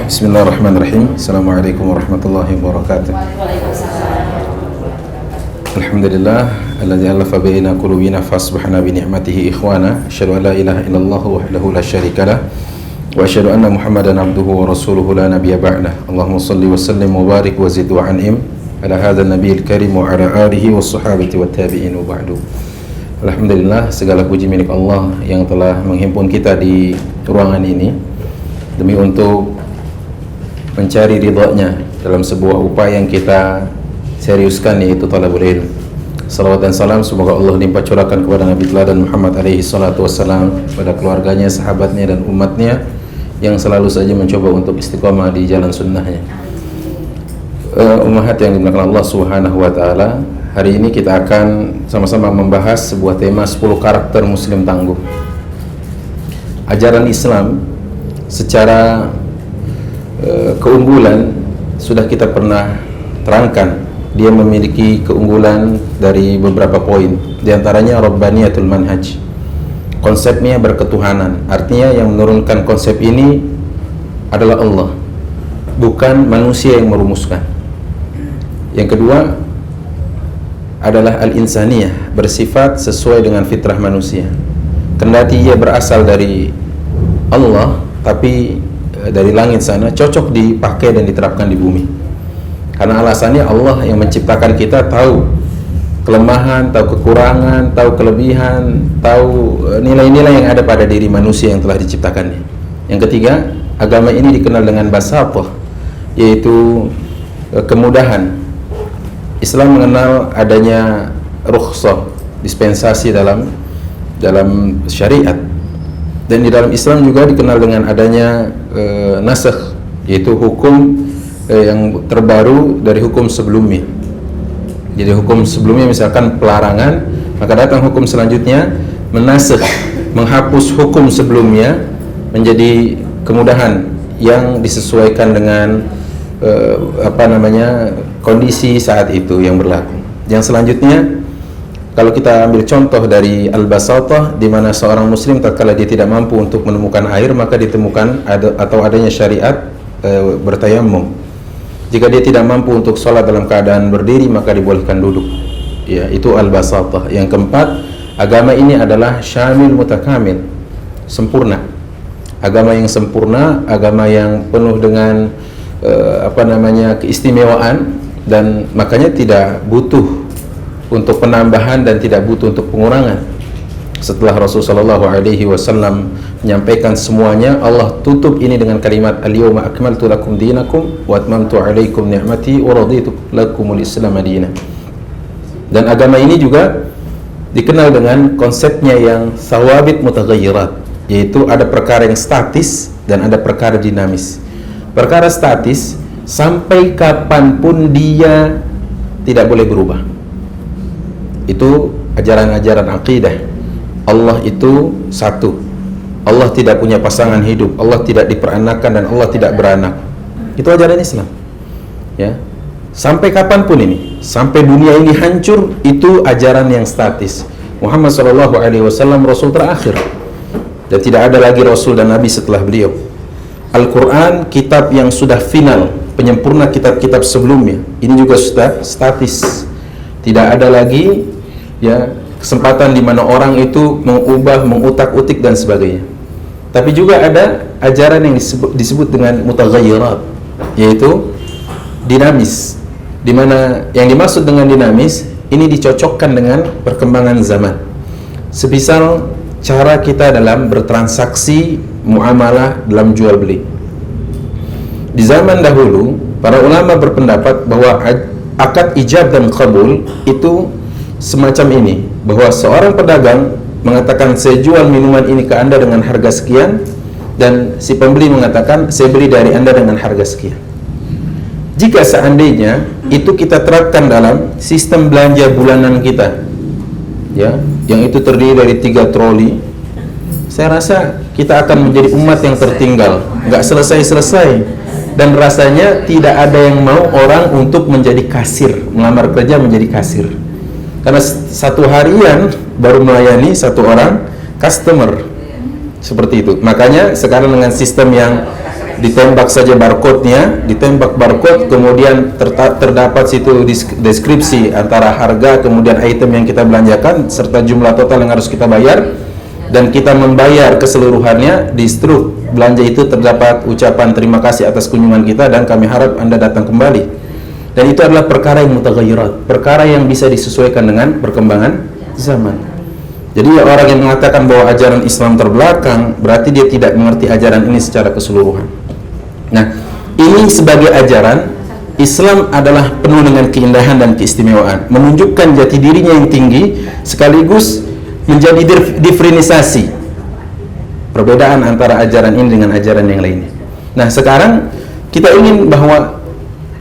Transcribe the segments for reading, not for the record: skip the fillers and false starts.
Bismillahirrahmanirrahim. Assalamualaikum warahmatullahi wabarakatuh. Alhamdulillah alladzi alafa baina qulubina fasbahna bi ni'matihi ikhwana. Asyhadu an la ilaha illallah wahdahu la syarikalah wa asyhadu anna Muhammadan abduhu wa rasuluhu la nabiyya ba'dah. Allahumma shalli wa sallim wa barik wa zid wa an'im ala hadzal nabiyil karim wa ala alihi washabati wat tabi'in wa ba'du. Alhamdulillah, segala puji milik Allah yang telah menghimpun kita di ruangan ini demi untuk mencari ridha-Nya dalam sebuah upaya yang kita seriuskan, yaitu talabul ilm. Salawat dan salam semoga Allah limpah curahkan kepada Nabi teladan Muhammad alaihi salatu wassalam, pada keluarganya, sahabatnya dan umatnya yang selalu saja mencoba untuk istiqamah di jalan sunnahnya. Ummahat yang dimuliakan Allah subhanahu wa ta'ala, hari ini kita akan sama-sama membahas sebuah tema 10 karakter muslim tangguh. Ajaran Islam secara keunggulan sudah kita pernah terangkan. Dia memiliki keunggulan dari beberapa poin, di antaranya Rabbaniyatul Manhaj, konsepnya berketuhanan. Artinya yang menurunkan konsep ini adalah Allah, bukan manusia yang merumuskan. Yang kedua adalah Al-Insaniyah, bersifat sesuai dengan fitrah manusia. Kendati ia berasal dari Allah, tapi dari langit sana cocok dipakai dan diterapkan di bumi. Karena alasannya Allah yang menciptakan kita tahu kelemahan, tahu kekurangan, tahu kelebihan, tahu nilai-nilai yang ada pada diri manusia yang telah diciptakannya. Yang ketiga, agama ini dikenal dengan basatah, yaitu kemudahan. Islam mengenal adanya rukhsah, dispensasi dalam syariat. Dan di dalam Islam juga dikenal dengan adanya nasakh, yaitu hukum yang terbaru dari hukum sebelumnya. Jadi hukum sebelumnya misalkan pelarangan, maka datang hukum selanjutnya menasakh, menghapus hukum sebelumnya menjadi kemudahan yang disesuaikan dengan kondisi saat itu yang berlaku. Yang selanjutnya, kalau kita ambil contoh dari al-basatah, di mana seorang muslim tatkala dia tidak mampu untuk menemukan air, maka ditemukan adanya syariat bertayamum. Jika dia tidak mampu untuk sholat dalam keadaan berdiri, maka dibolehkan duduk. Ya, itu al-basatah. Yang keempat, agama ini adalah syamil mutakamil, sempurna. Agama yang sempurna, agama yang penuh dengan keistimewaan, dan makanya tidak butuh untuk penambahan dan tidak butuh untuk pengurangan. Setelah Rasulullah SAW menyampaikan semuanya, Allah tutup ini dengan kalimat al-yawma akmaltu lakum dinakum wa atmamtu alaikum ni'mati wa raditu lakumul islam madinah. Dan agama ini juga dikenal dengan konsepnya yang thawabit mutaghayyirat, yaitu ada perkara yang statis dan ada perkara dinamis. Perkara statis sampai kapanpun dia tidak boleh berubah. Itu ajaran-ajaran akidah. Allah itu satu. Allah tidak punya pasangan hidup. Allah tidak diperanakan dan Allah tidak beranak. Itu ajaran Islam. Ya. Sampai kapanpun ini, sampai dunia ini hancur, itu ajaran yang statis. Muhammad SAW Rasul terakhir, dan tidak ada lagi Rasul dan Nabi setelah beliau. Al-Quran, kitab yang sudah final, penyempurna kitab-kitab sebelumnya. Ini juga sudah statis. Tidak ada lagi kesempatan di mana orang itu mengubah, mengutak-utik dan sebagainya. Tapi juga ada ajaran yang disebut dengan mutaghayyirat, yaitu dinamis. Di mana yang dimaksud dengan dinamis ini dicocokkan dengan perkembangan zaman. Semisal cara kita dalam bertransaksi, muamalah dalam jual beli. Di zaman dahulu, para ulama berpendapat bahwa akad ijab dan qabul itu semacam ini, bahwa seorang pedagang mengatakan saya jual minuman ini ke Anda dengan harga sekian, dan si pembeli mengatakan saya beli dari Anda dengan harga sekian. Jika seandainya itu kita terapkan dalam sistem belanja bulanan kita, ya, yang itu terdiri dari 3 troli, saya rasa kita akan menjadi umat yang tertinggal, nggak selesai-selesai. Dan rasanya tidak ada yang mau orang untuk menjadi kasir, melamar kerja menjadi kasir. Karena satu harian baru melayani satu orang customer. Seperti itu. Makanya sekarang dengan sistem yang ditembak saja barcode-nya, ditembak barcode, kemudian terdapat situ deskripsi antara harga, kemudian item yang kita belanjakan, serta jumlah total yang harus kita bayar, dan kita membayar keseluruhannya. Di struk belanja itu terdapat ucapan terima kasih atas kunjungan kita dan kami harap Anda datang kembali. Dan itu adalah perkara yang mutaghayyirat, perkara yang bisa disesuaikan dengan perkembangan zaman. Jadi orang yang mengatakan bahwa ajaran Islam terbelakang, berarti dia tidak mengerti ajaran ini secara keseluruhan. Nah, ini sebagai ajaran Islam adalah penuh dengan keindahan dan keistimewaan, menunjukkan jati dirinya yang tinggi, sekaligus menjadi diferensiasi perbedaan antara ajaran ini dengan ajaran yang lainnya. Nah, sekarang kita ingin bahwa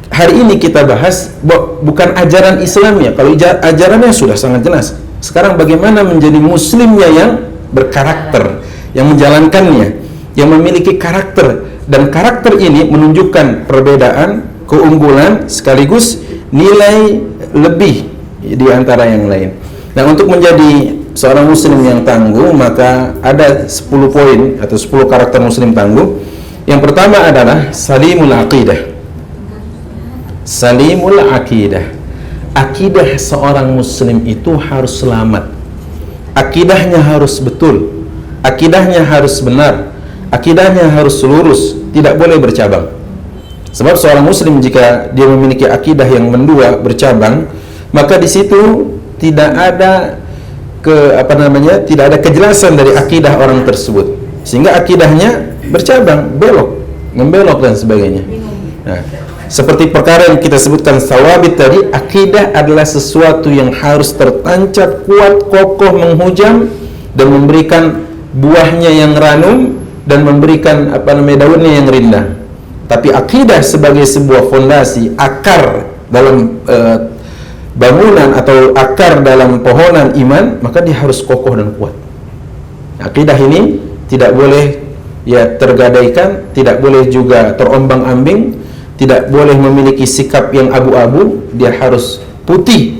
hari ini kita bahas bukan ajaran Islamnya. Kalau ajarannya sudah sangat jelas. Sekarang bagaimana menjadi muslimnya yang berkarakter, yang menjalankannya, yang memiliki karakter, dan karakter ini menunjukkan perbedaan, keunggulan, sekaligus nilai lebih di antara yang lain. Nah, untuk menjadi seorang muslim yang tangguh, maka ada 10 poin atau 10 karakter muslim tangguh. Yang pertama adalah salimul aqidah. Salimul aqidah. Akidah seorang muslim itu harus selamat. Akidahnya harus betul. Akidahnya harus benar. Akidahnya harus lurus, tidak boleh bercabang. Sebab seorang muslim jika dia memiliki akidah yang mendua, bercabang, maka di situ tidak ada tidak ada kejelasan dari akidah orang tersebut. Sehingga akidahnya bercabang, membelok dan sebagainya. Nah, seperti perkara yang kita sebutkan sawabit tadi, akidah adalah sesuatu yang harus tertancap kuat, kokoh, menghujam, dan memberikan buahnya yang ranum, dan memberikan daunnya yang rindang. Tapi akidah sebagai sebuah fondasi, akar dalam bangunan atau akar dalam pohonan iman, maka dia harus kokoh dan kuat. Akidah ini tidak boleh tergadaikan, tidak boleh juga terombang-ambing, tidak boleh memiliki sikap yang abu-abu, dia harus putih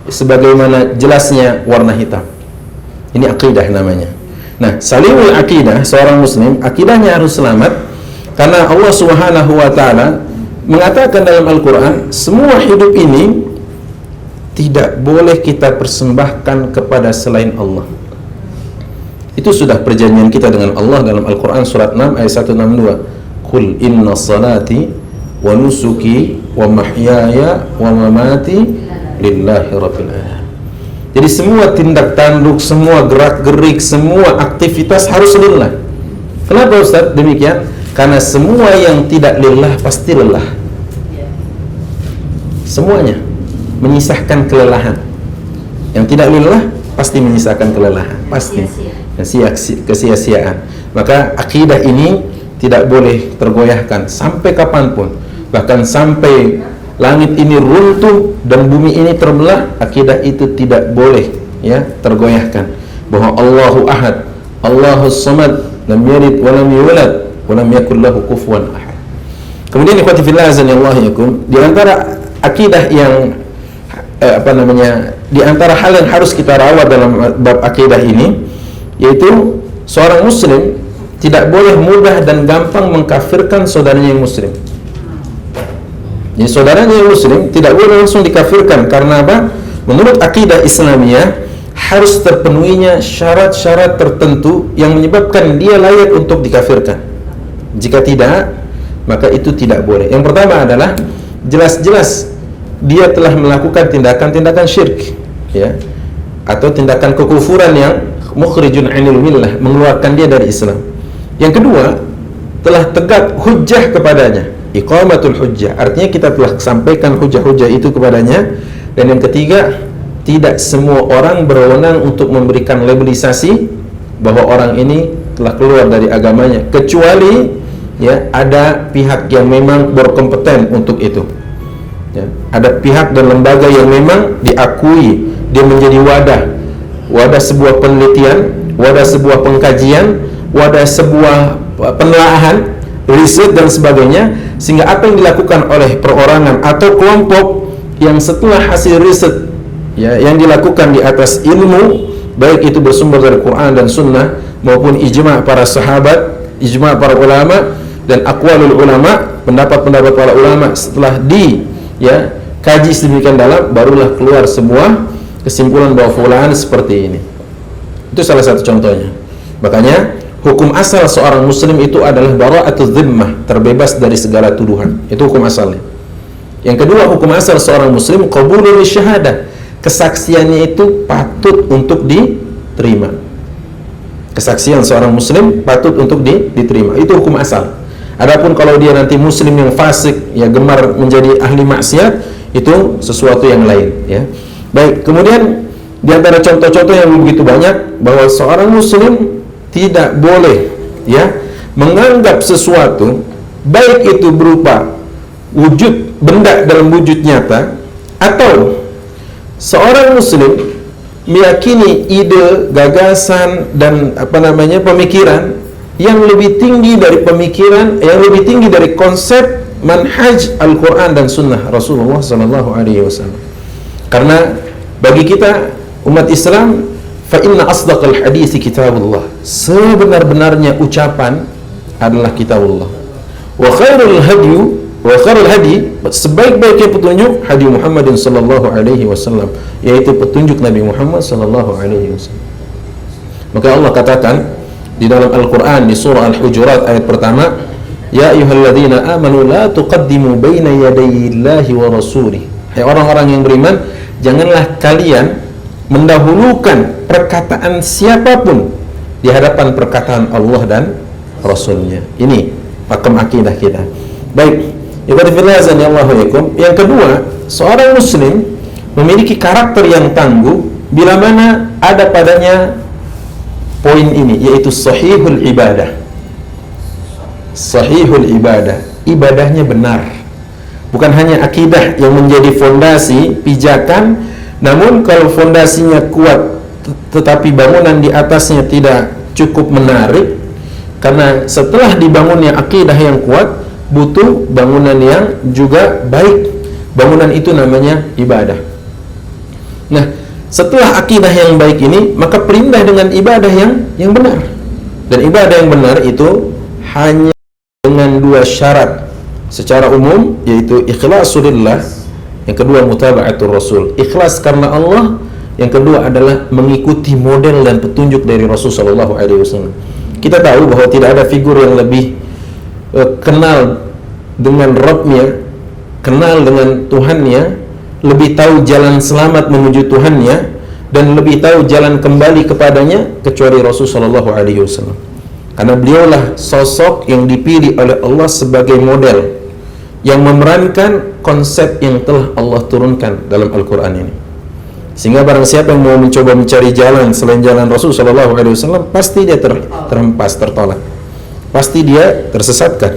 sebagaimana jelasnya warna hitam. Ini akidah namanya. Nah, salimul akidah, seorang muslim akidahnya harus selamat, karena Allah Subhanahu wa taala mengatakan dalam Al-Qur'an, semua hidup ini tidak boleh kita persembahkan kepada selain Allah. Itu sudah perjanjian kita dengan Allah dalam Al-Quran surat 6 ayat 162. Qul inna salati wa nusuki wa mahyaya wa mamati lillahi rabbil alamin. Jadi semua tindak tanduk, semua gerak-gerik, semua aktivitas harus lillah. Kenapa Ustaz demikian? Karena semua yang tidak lillah pasti lelah. Semuanya menyisahkan kelelahan. Yang tidak lillah pasti menyisakan kelelahan, pasti kesia-siaan. Maka akidah ini tidak boleh tergoyahkan sampai kapanpun, bahkan sampai langit ini runtuh dan bumi ini terbelah, akidah itu tidak boleh tergoyahkan. Bahwa Allahu Ahad, Allahus Samad, lam yalid wa lam yulad wa lam yakul lahu kufuwan ahad. Kemudian ikhwati fillah azanillahu yakum, di antara akidah yang di antara hal yang harus kita rawat dalam bab akidah ini, yaitu seorang muslim tidak boleh mudah dan gampang mengkafirkan saudaranya yang muslim. Jadi saudaranya yang muslim tidak boleh langsung dikafirkan. Karena apa? Menurut akidah Islamiyah harus terpenuhinya syarat-syarat tertentu yang menyebabkan dia layak untuk dikafirkan. Jika tidak, maka itu tidak boleh. Yang pertama adalah jelas-jelas dia telah melakukan tindakan-tindakan syirik, atau tindakan kekufuran yang mukhrijun 'anil millah, mengeluarkan dia dari Islam. Yang kedua, telah tegak hujjah kepadanya, iqamatul hujjah, artinya kita telah sampaikan hujjah-hujjah itu kepadanya. Dan yang ketiga, tidak semua orang berwenang untuk memberikan labelisasi bahwa orang ini telah keluar dari agamanya, kecuali ada pihak yang memang berkompeten untuk itu. Ada pihak dan lembaga yang memang diakui dia menjadi wadah sebuah penelitian, wadah sebuah pengkajian, wadah sebuah penelaahan, riset dan sebagainya, sehingga apa yang dilakukan oleh perorangan atau kelompok yang setelah hasil riset yang dilakukan di atas ilmu, baik itu bersumber dari Quran dan Sunnah maupun ijma' para sahabat, ijma' para ulama, dan aqwalul ulama, pendapat-pendapat para ulama setelah kaji sedemikian dalam, barulah keluar sebuah kesimpulan bahwa fulan seperti ini. Itu salah satu contohnya. Makanya hukum asal seorang muslim itu adalah bara'atuz zimmah, terbebas dari segala tuduhan. Itu hukum asalnya. Yang kedua, hukum asal seorang muslim qabulul syahadah, kesaksiannya itu patut untuk diterima. Kesaksian seorang muslim patut untuk diterima. Itu hukum asal. Adapun kalau dia nanti muslim yang fasik, ya gemar menjadi ahli maksiat, itu sesuatu yang lain, ya. Baik, kemudian di antara contoh-contoh yang begitu banyak bahwa seorang muslim tidak boleh, ya, menganggap sesuatu, baik itu berupa wujud benda dalam wujud nyata, atau seorang muslim meyakini ide, gagasan, dan pemikiran yang lebih tinggi dari pemikiran, yang lebih tinggi dari konsep manhaj Al-Quran dan Sunnah Rasulullah Sallallahu Alaihi Wasallam. Karena bagi kita umat Islam, fa inna asdaqal hadits kitabullah, sebenar-benarnya ucapan adalah kitabullah. Wa khairul hadi, sebaik-baiknya petunjuk hadi Muhammadin Sallallahu Alaihi Wasallam, yaitu petunjuk Nabi Muhammad Sallallahu Alaihi Wasallam. Maka Allah katakan di dalam Al-Quran di surah Al-Hujurat ayat pertama, ya ayyuhalladzina amanu la tuqaddimu baina yadayillahi wa rasulih. Hai orang-orang yang beriman, janganlah kalian mendahulukan perkataan siapapun di hadapan perkataan Allah dan Rasulnya. Ini pakem akidah kita. Baik, yang kedua, seorang muslim memiliki karakter yang tangguh bila mana ada padanya poin ini, yaitu sahihul ibadah. Sahihul ibadah, ibadahnya benar. Bukan hanya akidah yang menjadi fondasi, pijakan, namun kalau fondasinya kuat tetapi bangunan di atasnya tidak cukup menarik, karena setelah dibangunnya akidah yang kuat, butuh bangunan yang juga baik. Bangunan itu namanya ibadah. Nah, setelah akidah yang baik ini, maka perindah dengan ibadah yang benar. Dan ibadah yang benar itu hanya dengan dua syarat secara umum, yaitu ikhlasulillah, yang kedua mutaba'atur rasul, ikhlas karena Allah, yang kedua adalah mengikuti model dan petunjuk dari Rasul sallallahu alaihi wasallam. Kita tahu bahwa tidak ada figur yang lebih kenal dengan Rabbnya, kenal dengan Tuhannya, lebih tahu jalan selamat menuju Tuhannya, dan lebih tahu jalan kembali kepadanya kecuali Rasul sallallahu alaihi wasallam. Karena beliaulah sosok yang dipilih oleh Allah sebagai model yang memerankan konsep yang telah Allah turunkan dalam Al-Quran ini. Sehingga barang siapa yang mau mencoba mencari jalan selain jalan Rasul sallallahu alaihi wasallam, pasti dia terhempas, tertolak. Pasti dia tersesatkan.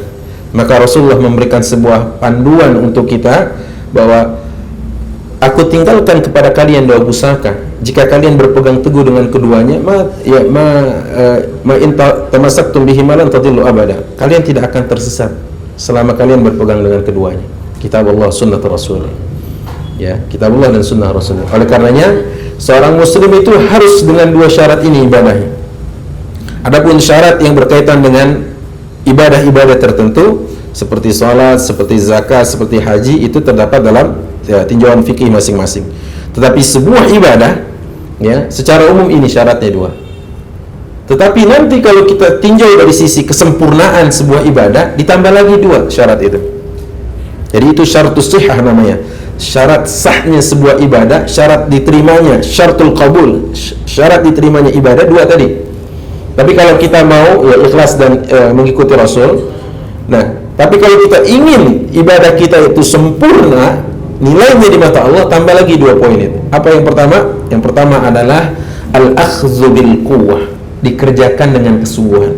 Maka Rasulullah memberikan sebuah panduan untuk kita bahwa aku tinggalkan kepada kalian dua pusaka. Jika kalian berpegang teguh dengan keduanya, tamasaktum bihi malan tadillu abada. Kalian tidak akan tersesat selama kalian berpegang dengan keduanya. Kitab Allah, sunnah Rasul. Ya, kitab Allah dan sunnah Rasul. Oleh karenanya, seorang muslim itu harus dengan dua syarat ini ibadahnya. Adapun syarat yang berkaitan dengan ibadah-ibadah tertentu seperti salat, seperti zakat, seperti haji, itu terdapat dalam tinjauan fikih masing-masing. Tetapi sebuah ibadah, ya, secara umum ini syaratnya dua. Tetapi nanti kalau kita tinjau dari sisi kesempurnaan sebuah ibadah, ditambah lagi dua syarat itu. Jadi itu syaratus sihah namanya. Syarat sahnya sebuah ibadah, syarat diterimanya, syaratul qabul, syarat diterimanya ibadah dua tadi. Tapi kalau kita mau ya ikhlas dan mengikuti Rasul. Nah, tapi kalau kita ingin ibadah kita itu sempurna, nilainya di mata Allah, tambah lagi dua poin itu. Apa yang pertama? Yang pertama adalah al-akhdzu bil quwwah, dikerjakan dengan kesungguhan.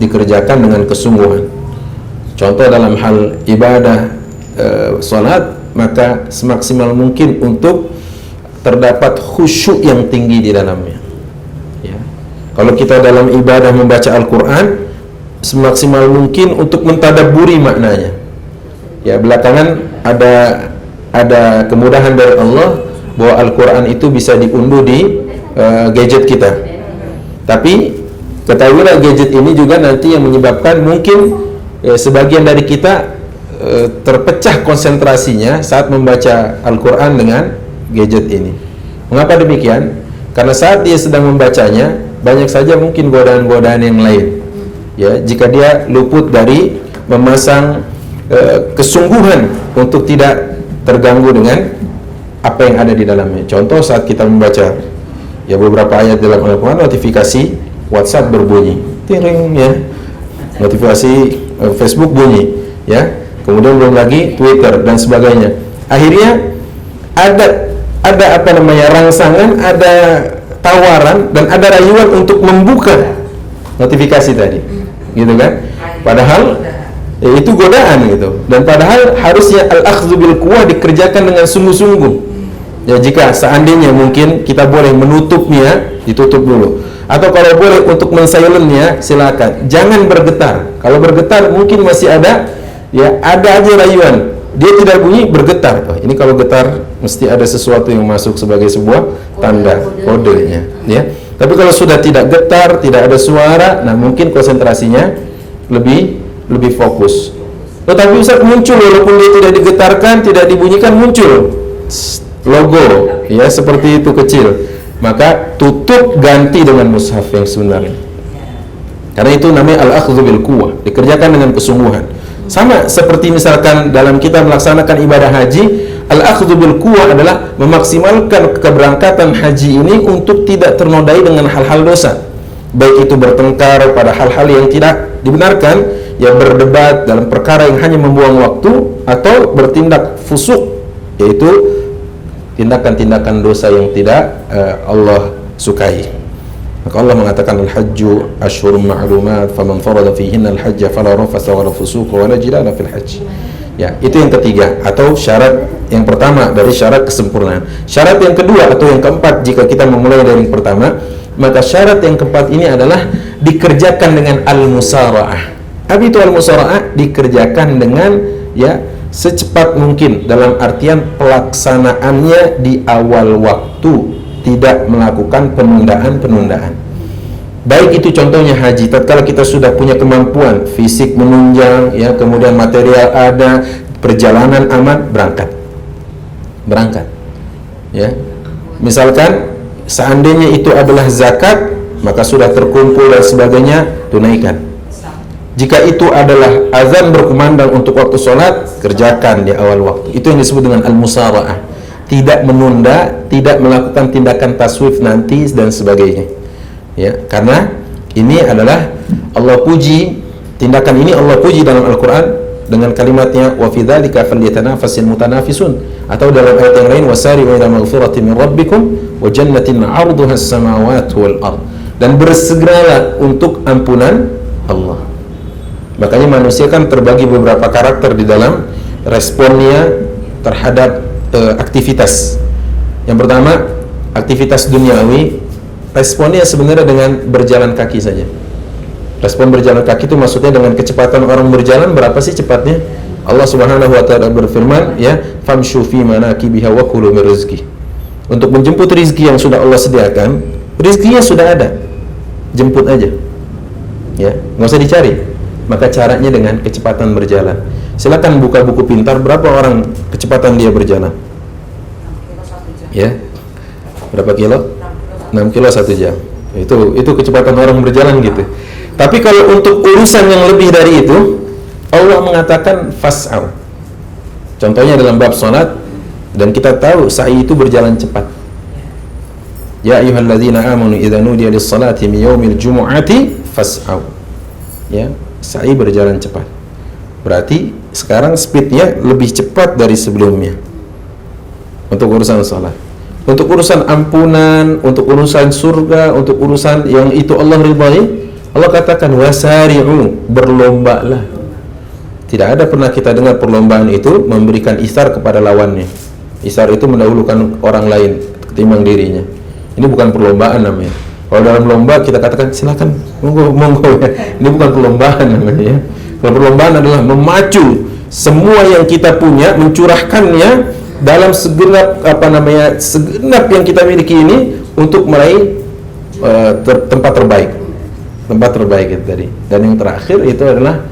Dikerjakan dengan kesungguhan. Contoh dalam hal ibadah salat, maka semaksimal mungkin untuk terdapat khusyuk yang tinggi di dalamnya. Ya. Kalau kita dalam ibadah membaca Al-Quran, semaksimal mungkin untuk mentadabburi maknanya. Ya, belakangan ada kemudahan dari Allah bahwa Al-Quran itu bisa diunduh di gadget kita. Tapi Ketahuilah gadget ini juga nanti yang menyebabkan mungkin sebagian dari kita terpecah konsentrasinya saat membaca Al-Quran dengan gadget ini. Mengapa demikian? Karena saat dia sedang membacanya, banyak saja mungkin godaan-godaan yang lain. Ya, jika dia luput dari memasang kesungguhan untuk tidak terganggu dengan apa yang ada di dalamnya. Contoh saat kita membaca ya beberapa ayat dalam Al-Quran, notifikasi WhatsApp berbunyi, tiring ya, notifikasi Facebook bunyi, ya, kemudian belum lagi Twitter dan sebagainya. Akhirnya ada apa namanya rangsangan, ada tawaran dan ada rayuan untuk membuka notifikasi tadi, gitu kan? Padahal itu godaan gitu. Dan padahal harusnya al-akhdhu bil quwwah dikerjakan dengan sungguh-sungguh. Ya, jika seandainya mungkin kita boleh menutupnya, ditutup dulu. Atau kalau boleh untuk men-silentnya, silakan. Jangan bergetar. Kalau bergetar mungkin masih ada, ya ada aja rayuan. Dia tidak bunyi, bergetar. Oh, ini kalau getar mesti ada sesuatu yang masuk sebagai sebuah tanda kodenya, ya. Tapi kalau sudah tidak getar, tidak ada suara, nah mungkin konsentrasinya lebih fokus. Tetapi Ustaz, muncul walaupun dia tidak digetarkan, tidak dibunyikan, muncul logo, ya seperti itu kecil. Maka tutup, ganti dengan mushaf yang sebenarnya. Karena itu namanya al-akhdhu bil quwwah, dikerjakan dengan kesungguhan. Sama seperti misalkan dalam kita melaksanakan ibadah haji, al-akhdhu bil quwwah adalah memaksimalkan keberangkatan haji ini untuk tidak ternodai dengan hal-hal dosa. Baik itu bertengkar pada hal-hal yang tidak dibenarkan, ya berdebat dalam perkara yang hanya membuang waktu, atau bertindak fusuk, yaitu tindakan-tindakan dosa yang tidak Allah sukai. Maka Allah mengatakan al-hajju asyhurun ma'lumat faman farada fihinna al-hajja fala rafasa wala fusuqa wala jidala fil hajj. Ya, itu yang ketiga atau syarat yang pertama dari syarat kesempurnaan. Syarat yang kedua atau yang keempat jika kita memulai dari yang pertama, maka syarat yang keempat ini adalah dikerjakan dengan al-musara'ah. Apa itu al-musara'ah? Dikerjakan dengan ya secepat mungkin, dalam artian pelaksanaannya di awal waktu, tidak melakukan penundaan-penundaan. Baik itu contohnya haji, tatkala kita sudah punya kemampuan fisik menunjang, ya kemudian material ada, perjalanan aman, berangkat, ya. Misalkan seandainya itu adalah zakat, maka sudah terkumpul dan sebagainya, tunaikan. Jika itu adalah azan berkumandang untuk waktu sholat, kerjakan di awal waktu. Itu yang disebut dengan al-musara'ah. Tidak menunda, tidak melakukan tindakan taswif nanti dan sebagainya. Ya, karena ini adalah Allah puji, tindakan ini Allah puji dalam Al-Quran dengan kalimatnya wa fi dzalika falyatanafasil mutanafisun, atau dalam ayat yang lain wasari'u ila maghfiratin min rabbikum wa jannatin 'arduha as-samawati wal ard, dan bersegeralah untuk ampunan Allah. Makanya manusia kan terbagi beberapa karakter di dalam responnya terhadap aktivitas. Yang pertama, aktivitas duniawi, responnya sebenarnya dengan berjalan kaki saja. Respon berjalan kaki itu maksudnya dengan kecepatan orang berjalan, berapa sih cepatnya? Allah Subhanahu wa taala berfirman, ya, famshu fi manakibiha wa kulu min rizqi. Untuk menjemput rizki yang sudah Allah sediakan, rizkinya sudah ada. Jemput aja. Ya, nggak usah dicari. Maka caranya dengan kecepatan berjalan. Silakan buka buku pintar, berapa orang kecepatan dia berjalan? Ya, berapa kilo? 6 kilo 1 jam. Itu kecepatan orang berjalan gitu. Tapi kalau untuk urusan yang lebih dari itu, Allah mengatakan fas'au. Contohnya dalam bab salat, dan kita tahu sa'i itu berjalan cepat. Ya ayyuhalladzina amanu idza nudiya lis-salati min yaumil jumu'ati fas'au. Ya, sa'i berjalan cepat. Berarti sekarang speednya lebih cepat dari sebelumnya untuk urusan salat. Untuk urusan ampunan, untuk urusan surga, untuk urusan yang itu Allah ridhai, Allah katakan wasari'u, berlombalah. Tidak ada pernah kita dengar perlombaan itu memberikan isar kepada lawannya. Isar itu mendahulukan orang lain ketimbang dirinya. Ini bukan perlombaan namanya. Kalau dalam lomba kita katakan silakan, monggo ya. Ini bukan perlombaan namanya ya. Kalau perlombaan adalah memacu semua yang kita punya, mencurahkannya dalam segenap segenap yang kita miliki ini untuk meraih tempat terbaik. tempat terbaik itu tadi. Dan yang terakhir itu adalah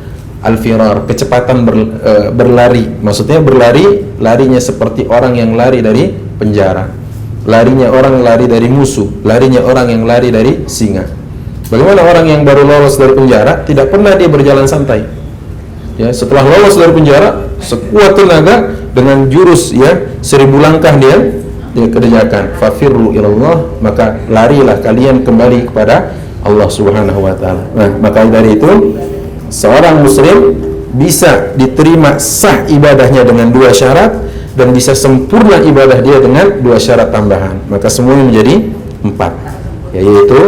al-firar, kecepatan berlari. Maksudnya larinya seperti orang yang lari dari penjara, larinya orang lari dari musuh, larinya orang yang lari dari singa. Bagaimana orang yang baru lolos dari penjara, tidak pernah dia berjalan santai. Ya, setelah lolos dari penjara, sekuat tenaga dengan jurus 1000 langkah dia kerjakan. Fafirru ilallah, maka larilah kalian kembali kepada Allah Subhanahu wa taala. Nah, maka dari itu seorang muslim bisa diterima sah ibadahnya dengan 2 syarat dan bisa sempurna ibadah dia dengan 2 syarat tambahan. Maka semuanya menjadi 4, yaitu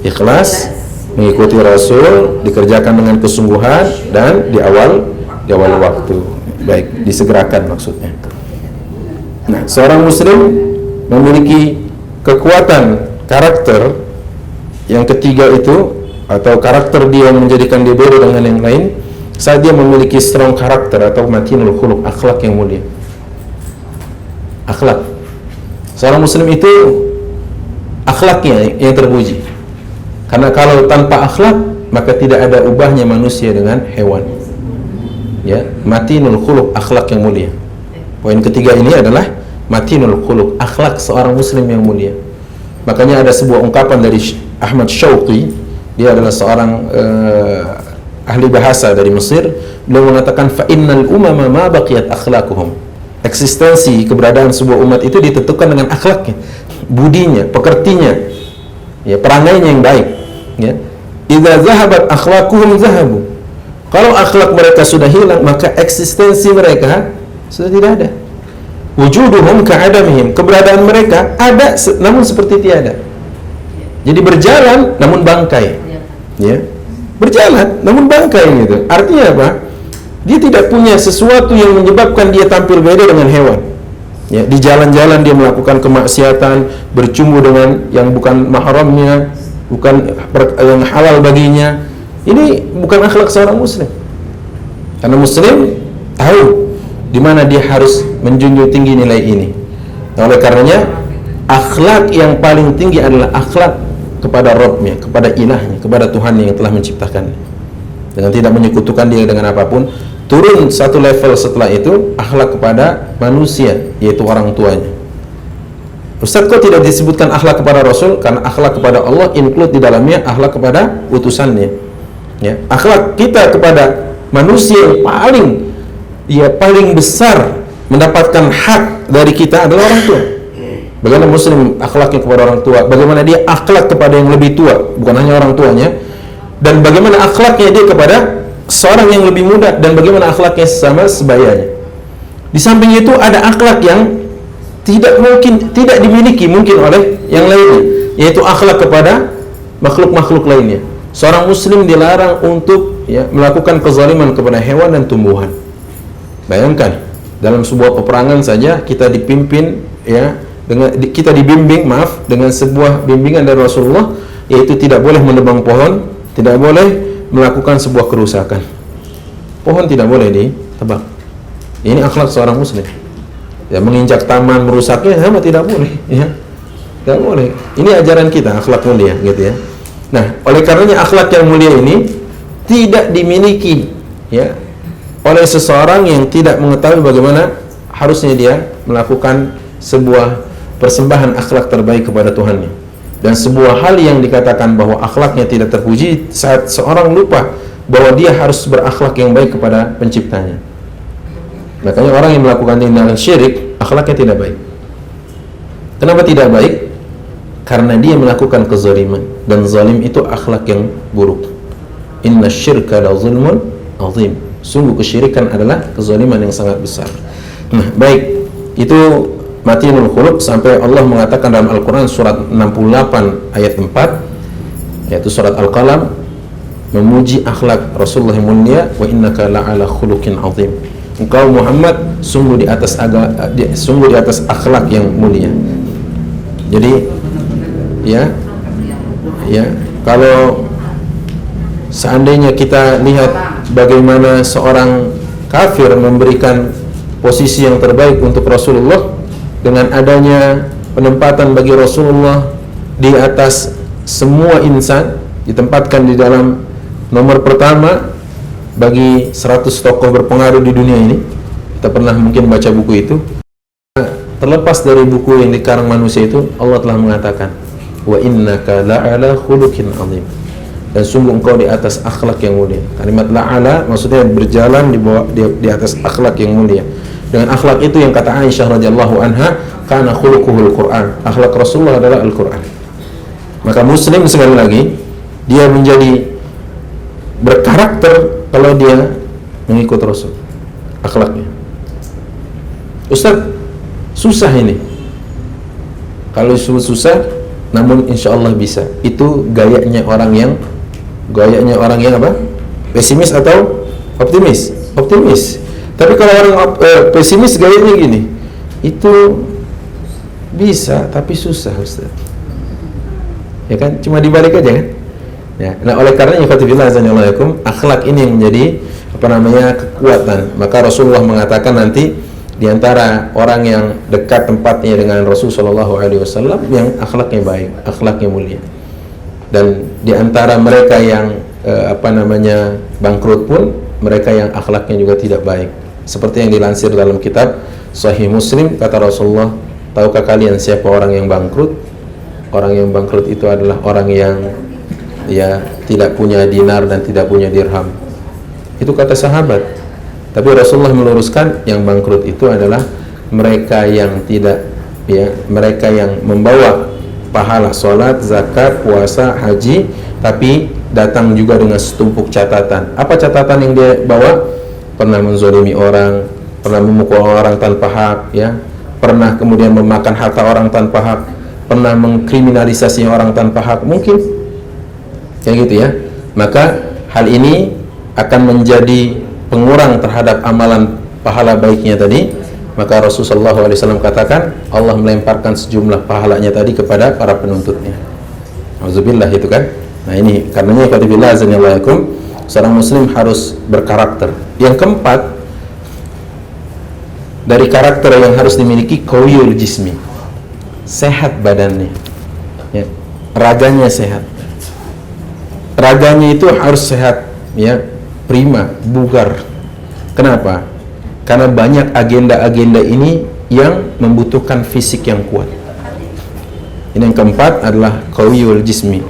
ikhlas, mengikuti Rasul, dikerjakan dengan kesungguhan, dan di awal waktu. Baik, disegerakan maksudnya. Nah, seorang muslim memiliki kekuatan karakter yang ketiga itu, atau karakter dia yang menjadikan dia beda dengan yang lain, saat dia memiliki strong karakter atau matinul khuluq, akhlak yang mulia. Akhlak. Seorang muslim itu akhlaknya yang terpuji. Karena kalau tanpa akhlak, maka tidak ada ubahnya manusia dengan hewan. Ya, matinul khuluq, akhlak yang mulia. Poin ketiga ini adalah matinul khuluq, akhlak seorang muslim yang mulia. Makanya ada sebuah ungkapan dari Ahmad Syauqi, dia adalah seorang ahli bahasa dari Mesir. Beliau mengatakan, fa innal umama ma baqiyat akhlaquhum. Eksistensi keberadaan sebuah umat itu ditentukan dengan akhlaknya, budinya, pekertinya, ya, perangainya yang baik. Ya, idza zahabat akhlaquhum zahabu. Kalau akhlak mereka sudah hilang, maka eksistensi mereka sudah tidak ada. Wujuduhum ka'adamihim, keberadaan mereka ada namun seperti tiada. Jadi berjalan namun bangkai. Ya. Berjalan namun bangkai gitu. Artinya apa? Dia tidak punya sesuatu yang menyebabkan dia tampil beda dengan hewan. Ya, di jalan-jalan dia melakukan kemaksiatan, bercumbu dengan yang bukan mahramnya, bukan yang halal baginya. Ini bukan akhlak seorang muslim. Karena muslim tahu di mana dia harus menjunjung tinggi nilai ini. Oleh karenanya, akhlak yang paling tinggi adalah akhlak kepada Rabb-nya, kepada ilahnya, kepada Tuhannya yang telah menciptakannya, dengan tidak menyekutukan dia dengan apapun. Turun satu level setelah itu, akhlak kepada manusia, yaitu orang tuanya. Ustaz, kok tidak disebutkan akhlak kepada Rasul? Karena akhlak kepada Allah include di dalamnya akhlak kepada utusannya. Ya, akhlak kita kepada manusia yang paling besar mendapatkan hak dari kita adalah orang tua. Bagaimana muslim akhlaknya kepada orang tua, bagaimana dia akhlak kepada yang lebih tua, bukan hanya orang tuanya, dan bagaimana akhlaknya dia kepada seorang yang lebih muda, dan bagaimana akhlaknya sesama sebayanya. Di samping itu ada akhlak yang tidak dimiliki mungkin oleh yang lainnya, yaitu akhlak kepada makhluk-makhluk lainnya. Seorang muslim dilarang untuk melakukan kezaliman kepada hewan dan tumbuhan. Bayangkan, dalam sebuah peperangan saja kita dibimbing dengan sebuah bimbingan dari Rasulullah, yaitu tidak boleh menebang pohon, tidak boleh melakukan sebuah kerusakan. Pohon tidak boleh ditebang. Ini akhlak seorang muslim. Ya, menginjak taman, merusaknya sama tidak boleh, ya. Tidak boleh. Ini ajaran kita, akhlak mulia, gitu ya. Nah, oleh karenanya akhlak yang mulia ini tidak dimiliki oleh seseorang yang tidak mengetahui bagaimana harusnya dia melakukan sebuah persembahan akhlak terbaik kepada Tuhannya. Dan sebuah hal yang dikatakan bahwa akhlaknya tidak terpuji saat seorang lupa bahwa dia harus berakhlak yang baik kepada penciptanya. Makanya orang yang melakukan tindakan syirik, akhlaknya tidak baik. Kenapa tidak baik? Karena dia melakukan kezaliman, dan zalim itu akhlak yang buruk. Inna syirka la zulmun azim. Sungguh kesyirikan adalah kezaliman yang sangat besar. Nah, baik, itu matinul khuluq sampai Allah mengatakan dalam Al-Quran surat 68 ayat 4, yaitu surat Al-Qalam, memuji akhlak Rasulullah yang mulia, wa innaka la'ala khuluqin azim. Engkau Muhammad sungguh di atas akhlak yang mulia. Jadi kalau seandainya kita lihat bagaimana seorang kafir memberikan posisi yang terbaik untuk Rasulullah dengan adanya penempatan bagi Rasulullah di atas semua insan, ditempatkan di dalam nomor pertama bagi 100 tokoh berpengaruh di dunia ini. Kita pernah mungkin baca buku itu. Terlepas dari buku yang dikarang manusia itu, Allah telah mengatakan, wa innaka la'ala khuluqin azim, dan sungguh engkau di atas akhlak yang mulia. Kalimat la'ala maksudnya berjalan di atas akhlak yang mulia. Dengan akhlak itu yang kata Aisyah radhiyallahu anha, kana khuluquhul Quran. Akhlak Rasulullah adalah Al-Quran. Maka muslim sekali lagi dia menjadi berkarakter kalau dia mengikut Rasul. Akhlaknya. Ustaz, susah ini. Kalau susah, namun insya Allah bisa. Itu gayanya orang yang apa? Pesimis atau optimis? Optimis. Tapi kalau orang pesimis gayanya gini, itu bisa tapi susah, Ustaz. Ya kan? Cuma dibalik aja kan? Ya. Nah, oleh karenanya akhlak ini yang menjadi kekuatan. Maka Rasulullah mengatakan nanti di antara orang yang dekat tempatnya dengan Rasulullah SAW yang akhlaknya baik, akhlaknya mulia. Dan di antara mereka yang bangkrut pun mereka yang akhlaknya juga tidak baik. Seperti yang dilansir dalam kitab Sahih Muslim, kata Rasulullah, tahukah kalian siapa orang yang bangkrut? Orang yang bangkrut itu adalah orang yang tidak punya dinar dan tidak punya dirham. Itu kata sahabat. Tapi Rasulullah meluruskan yang bangkrut itu adalah mereka yang mereka yang membawa pahala salat, zakat, puasa, haji, tapi datang juga dengan setumpuk catatan. Apa catatan yang dia bawa? Pernah menzolimi orang, pernah memukul orang tanpa hak, pernah kemudian memakan harta orang tanpa hak, pernah mengkriminalisasi orang tanpa hak, mungkin kayak gitu ya. Maka hal ini akan menjadi pengurang terhadap amalan pahala baiknya tadi. Maka Rasulullah SAW katakan Allah melemparkan sejumlah pahalanya tadi kepada para penuntutnya. Auzubillah, itu kan. Nah ini karenanya qadibillah azanillahu, seorang muslim harus berkarakter. Yang keempat dari karakter yang harus dimiliki, qawiyul jismi, sehat badannya, raganya sehat. Raganya itu harus sehat, prima, bugar. Kenapa? Karena banyak agenda-agenda ini yang membutuhkan fisik yang kuat. Ini yang keempat adalah qawiyul jismi,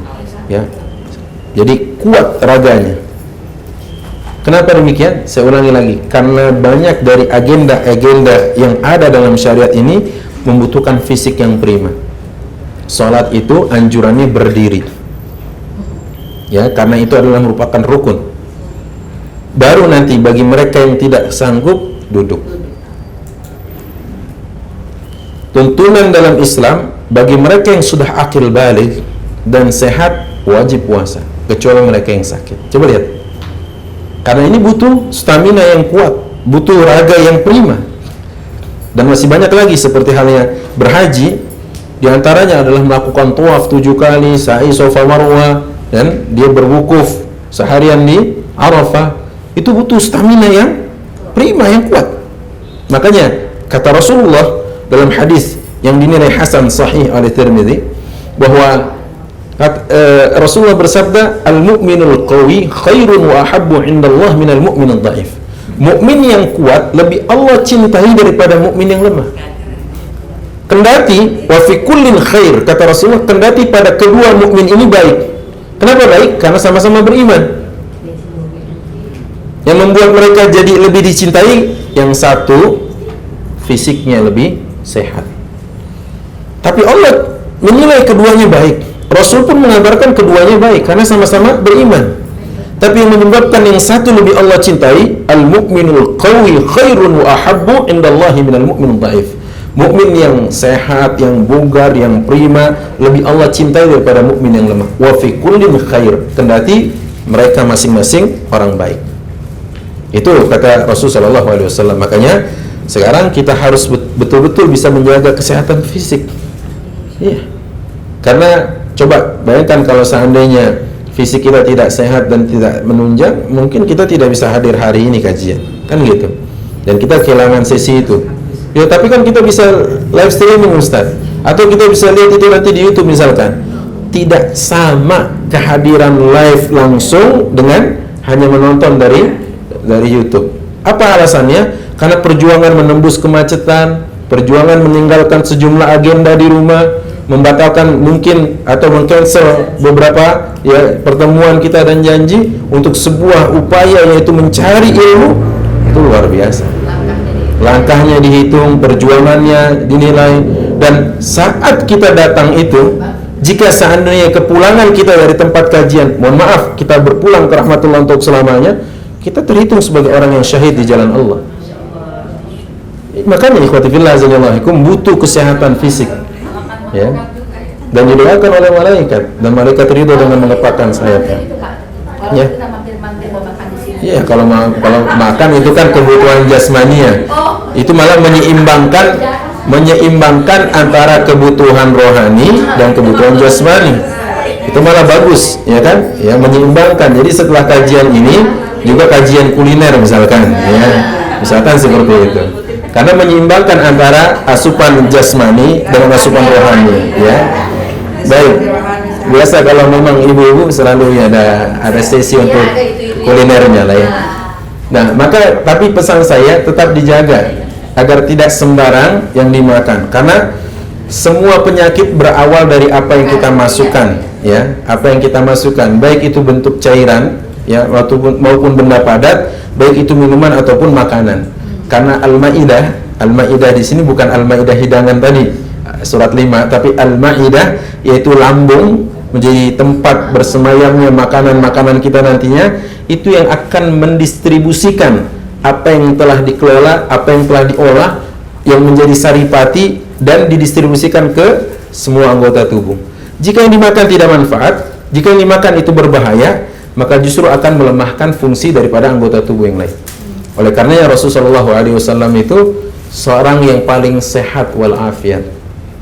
jadi kuat raganya. Kenapa demikian? Saya ulangi lagi, karena banyak dari agenda-agenda yang ada dalam syariat ini membutuhkan fisik yang prima. Salat itu anjurannya berdiri, karena itu adalah merupakan rukun. Baru nanti bagi mereka yang tidak sanggup, duduk. Tuntunan dalam Islam bagi mereka yang sudah akil baligh dan sehat wajib puasa, kecuali mereka yang sakit. Coba lihat, karena ini butuh stamina yang kuat, butuh raga yang prima. Dan masih banyak lagi seperti halnya berhaji, diantaranya adalah melakukan tawaf 7 kali, sa'i Safa Marwah, dan dia berwukuf seharian di Arafah. Itu butuh stamina yang prima, yang kuat. Makanya kata Rasulullah dalam hadis yang dinilai hasan sahih oleh Tirmidzi, bahwa Rasulullah bersabda, al-mu'minul qawi khairun wa ahabbu indallah minal mu'minul dhaif. Mukmin yang kuat lebih Allah cintai daripada mukmin yang lemah. Kendati wa fi kullin khair, kata Rasulullah, kendati pada kedua mukmin ini baik. Kenapa baik? Karena sama-sama beriman. Yang membuat mereka jadi lebih dicintai, yang satu fisiknya lebih sehat. Tapi Allah menilai keduanya baik. Rasul pun mengabarkan keduanya baik karena sama-sama beriman. Tapi yang menyebabkan yang satu lebih Allah cintai, al-mu'minul qawi khairun wa ahabbu indallahi minal mu'minul dhaif. Mukmin yang sehat, yang bugar, yang prima lebih Allah cintai daripada mukmin yang lemah. Wa fi kullin khair, kendati mereka masing-masing orang baik. Itu kata Rasulullah SAW. Makanya sekarang kita harus betul-betul bisa menjaga kesehatan fisik. Iya. Karena coba bayangkan kalau seandainya fisik kita tidak sehat dan tidak menunjang, mungkin kita tidak bisa hadir hari ini kajian, kan gitu. Dan kita kehilangan sesi itu. Ya, tapi kan kita bisa live streaming, Ustaz. Atau kita bisa lihat itu nanti di YouTube misalkan. tidak sama kehadiran live langsung dengan hanya menonton dari YouTube. Apa alasannya? Karena perjuangan menembus kemacetan, perjuangan meninggalkan sejumlah agenda di rumah, membatalkan mungkin atau mengcancel beberapa pertemuan kita dan janji untuk sebuah upaya yaitu mencari ilmu, itu luar biasa. Langkahnya dihitung, perjuangannya dinilai, dan saat kita datang itu, jika seandainya kepulangan kita dari tempat kajian, mohon maaf, kita berpulang ke rahmatullah untuk selamanya, kita terhitung sebagai orang yang syahid di jalan Allah. Makanya ikhwati fillah azanillahu butuh kesehatan fisik, ya, dan didoakan oleh malaikat, dan malaikat ridho dengan mengepakkan sayapnya. Ya, ya kalau makan itu kan kebutuhan jasmania, itu malah menyeimbangkan antara kebutuhan rohani dan kebutuhan jasmani. Itu malah bagus, ya kan? Ya, menyeimbangkan. Jadi setelah kajian ini juga kajian kuliner misalkan, ya, misalkan seperti itu. Karena menyeimbangkan antara asupan jasmani dengan asupan rohani, ya. Baik. Biasa kalau memang ibu-ibu selalu ada sesi untuk kulinernya lah, ya. Nah, maka tapi pesan saya tetap dijaga agar tidak sembarang yang dimakan, karena semua penyakit berawal dari apa yang kita masukkan, ya, apa yang kita masukkan, baik itu bentuk cairan, ya, maupun benda padat, baik itu minuman ataupun makanan. Karena Al-Maidah di sini bukan Al-Maidah hidangan tadi surat 5, tapi Al-Maidah yaitu lambung, menjadi tempat bersemayamnya makanan-makanan kita nantinya, itu yang akan mendistribusikan apa yang telah dikelola, apa yang telah diolah, yang menjadi saripati dan didistribusikan ke semua anggota tubuh. Jika yang dimakan tidak manfaat, jika yang dimakan itu berbahaya, maka justru akan melemahkan fungsi daripada anggota tubuh yang lain. Oleh karenanya Rasulullah SAW itu seorang yang paling sehat walafiat.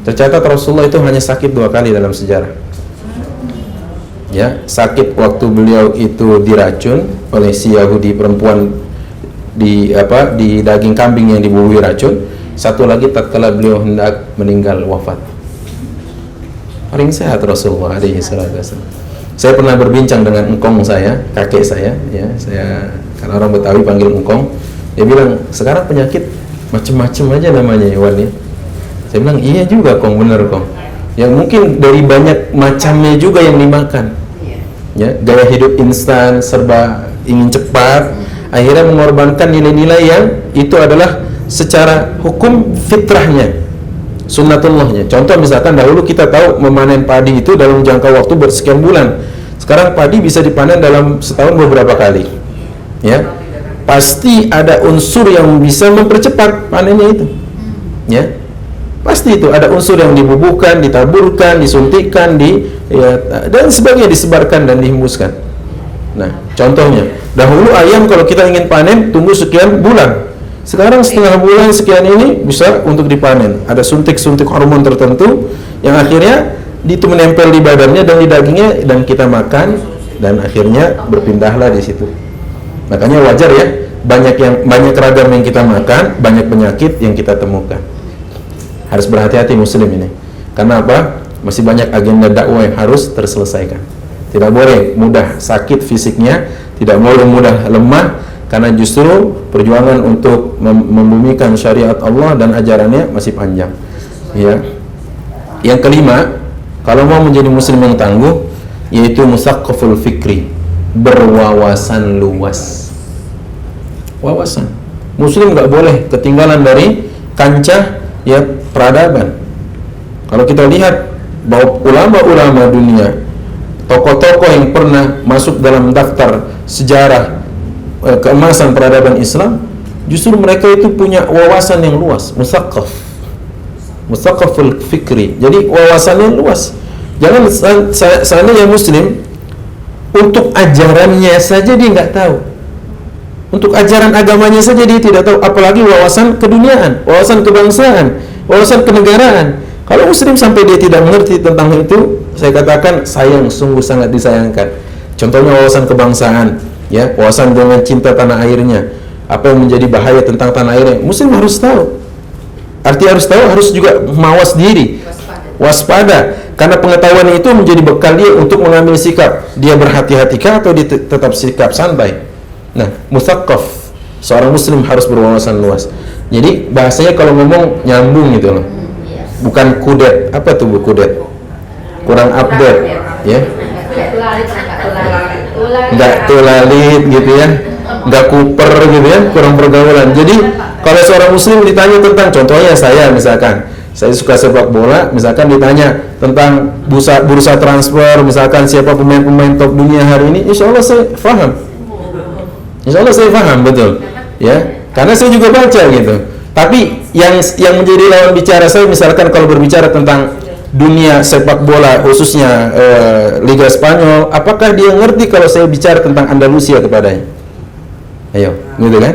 Tercatat Rasulullah itu hanya sakit 2 kali dalam sejarah. Ya, sakit waktu beliau itu diracun oleh si Yahudi perempuan di daging kambing yang dibubuhi racun. Satu lagi tatkala beliau hendak meninggal wafat. Paling sehat Rasulullah SAW. Saya pernah berbincang dengan engkong saya, kakek saya, ya, karena orang Betawi panggil engkong. Dia bilang, sekarang penyakit macam-macam aja namanya, Iwan, ya. Saya bilang, iya juga kong, bener kong. Ya mungkin dari banyak macamnya juga yang dimakan. Ya, gaya hidup instan, serba ingin cepat, akhirnya mengorbankan nilai-nilai yang itu adalah secara hukum fitrahnya, sunnatullahnya. Contoh misalkan dahulu kita tahu memanen padi itu dalam jangka waktu bersekian bulan. Sekarang padi bisa dipanen dalam setahun beberapa kali. Ya, pasti ada unsur yang bisa mempercepat panennya itu. Ya, pasti itu ada unsur yang dibubuhkan, ditaburkan, disuntikkan, dan sebagainya, disebarkan dan dihembuskan. Nah, contohnya, dahulu ayam kalau kita ingin panen tunggu sekian bulan. Sekarang setengah bulan sekian ini bisa untuk dipanen. Ada suntik-suntik hormon tertentu yang akhirnya itu menempel di badannya dan di dagingnya, dan kita makan, dan akhirnya berpindahlah di situ. Makanya wajar ya, banyak ragam yang kita makan, banyak penyakit yang kita temukan. Harus berhati-hati muslim ini. Karena apa? Masih banyak agenda dakwah yang harus terselesaikan. Tidak boleh mudah sakit fisiknya, tidak boleh mudah lemah, karena justru perjuangan untuk membumikan syariat Allah dan ajarannya masih panjang. Ya. Yang kelima, kalau mau menjadi muslim yang tangguh, yaitu musaqqaful fikri, berwawasan luas. Wawasan. Muslim nggak boleh ketinggalan dari kancah ya peradaban. Kalau kita lihat bahwa ulama-ulama dunia, tokoh-tokoh yang pernah masuk dalam daftar sejarah keemasan peradaban Islam, justru mereka itu punya wawasan yang luas, musaqqaful fikri. Jadi wawasannya luas. Jangan seandainya muslim untuk ajarannya saja dia nggak tahu, untuk ajaran agamanya saja dia tidak tahu, apalagi wawasan keduniaan, wawasan kebangsaan, wawasan kenegaraan. Kalau muslim sampai dia tidak mengerti tentang itu, saya katakan sayang, sungguh sangat disayangkan. Contohnya wawasan kebangsaan, ya, wawasan dengan cinta tanah airnya, apa yang menjadi bahaya tentang tanah airnya, muslim harus tahu. Arti harus tahu, harus juga mawas diri. waspada, karena pengetahuan itu menjadi bekal dia untuk mengambil sikap. Dia berhati-hatikah atau dia tetap sikap santai? Nah, mutsaqqaf, seorang muslim harus berwawasan luas. Jadi bahasanya kalau ngomong nyambung gitu loh, bukan kudet. Apa tuh bu kudet? Kurang update, ya? Nggak tulalit gitu ya, nggak kuper gitu ya, kurang pergaulan. Jadi kalau seorang muslim ditanya tentang, contohnya saya misalkan, saya suka sepak bola, misalkan ditanya tentang bursa transfer, misalkan siapa pemain-pemain top dunia hari ini, insya Allah saya paham. Insya Allah saya paham betul, ya, karena saya juga baca gitu. Tapi yang menjadi lawan bicara saya, misalkan kalau berbicara tentang dunia sepak bola, khususnya Liga Spanyol, apakah dia ngerti kalau saya bicara tentang Andalusia kepadanya? Ayo, gitu kan?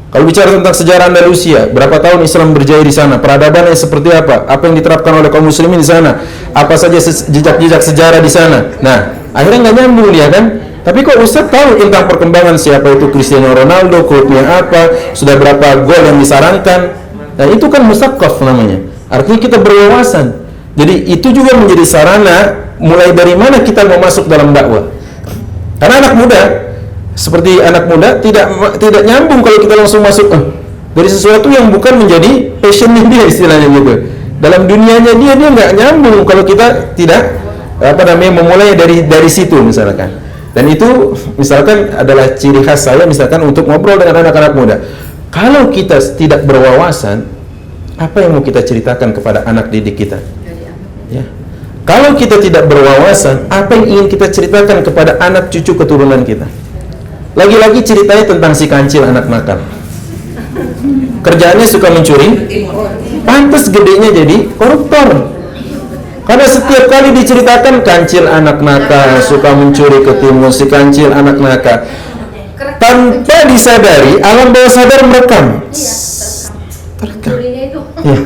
Kalau bicara tentang sejarah Andalusia, berapa tahun Islam berjaya di sana, peradabannya seperti apa yang diterapkan oleh kaum muslimin di sana, apa saja jejak-jejak sejarah di sana. Nah, akhirnya nggak nyambung dia kan? Tapi kok Ustaz tahu tentang perkembangan siapa itu Cristiano Ronaldo, klubnya apa, sudah berapa gol yang disarankan. Nah, itu kan mutsaqqaf namanya. Artinya kita berwawasan. Jadi itu juga menjadi sarana mulai dari mana kita mau masuk dalam dakwah. Karena anak muda, seperti anak muda tidak nyambung kalau kita langsung masuk dari sesuatu yang bukan menjadi passionnya dia, istilahnya gitu. Dalam dunianya dia nggak nyambung kalau kita tidak memulai dari situ misalkan. Dan itu misalkan adalah ciri khas saya misalkan untuk ngobrol dengan anak-anak muda. Kalau kita tidak berwawasan, apa yang mau kita ceritakan kepada anak didik kita? Ya. Kalau kita tidak berwawasan, apa yang ingin kita ceritakan kepada anak cucu keturunan kita? Lagi-lagi ceritanya tentang si kancil anak nakal. Kerjaannya suka mencuri, pantas gedenya jadi koruptor. Karena setiap kali diceritakan kancil anak nakal, suka mencuri ke timus, si kancil anak nakal. Tanpa disadari, alam bawah sadar merekam. Terekam. Ya.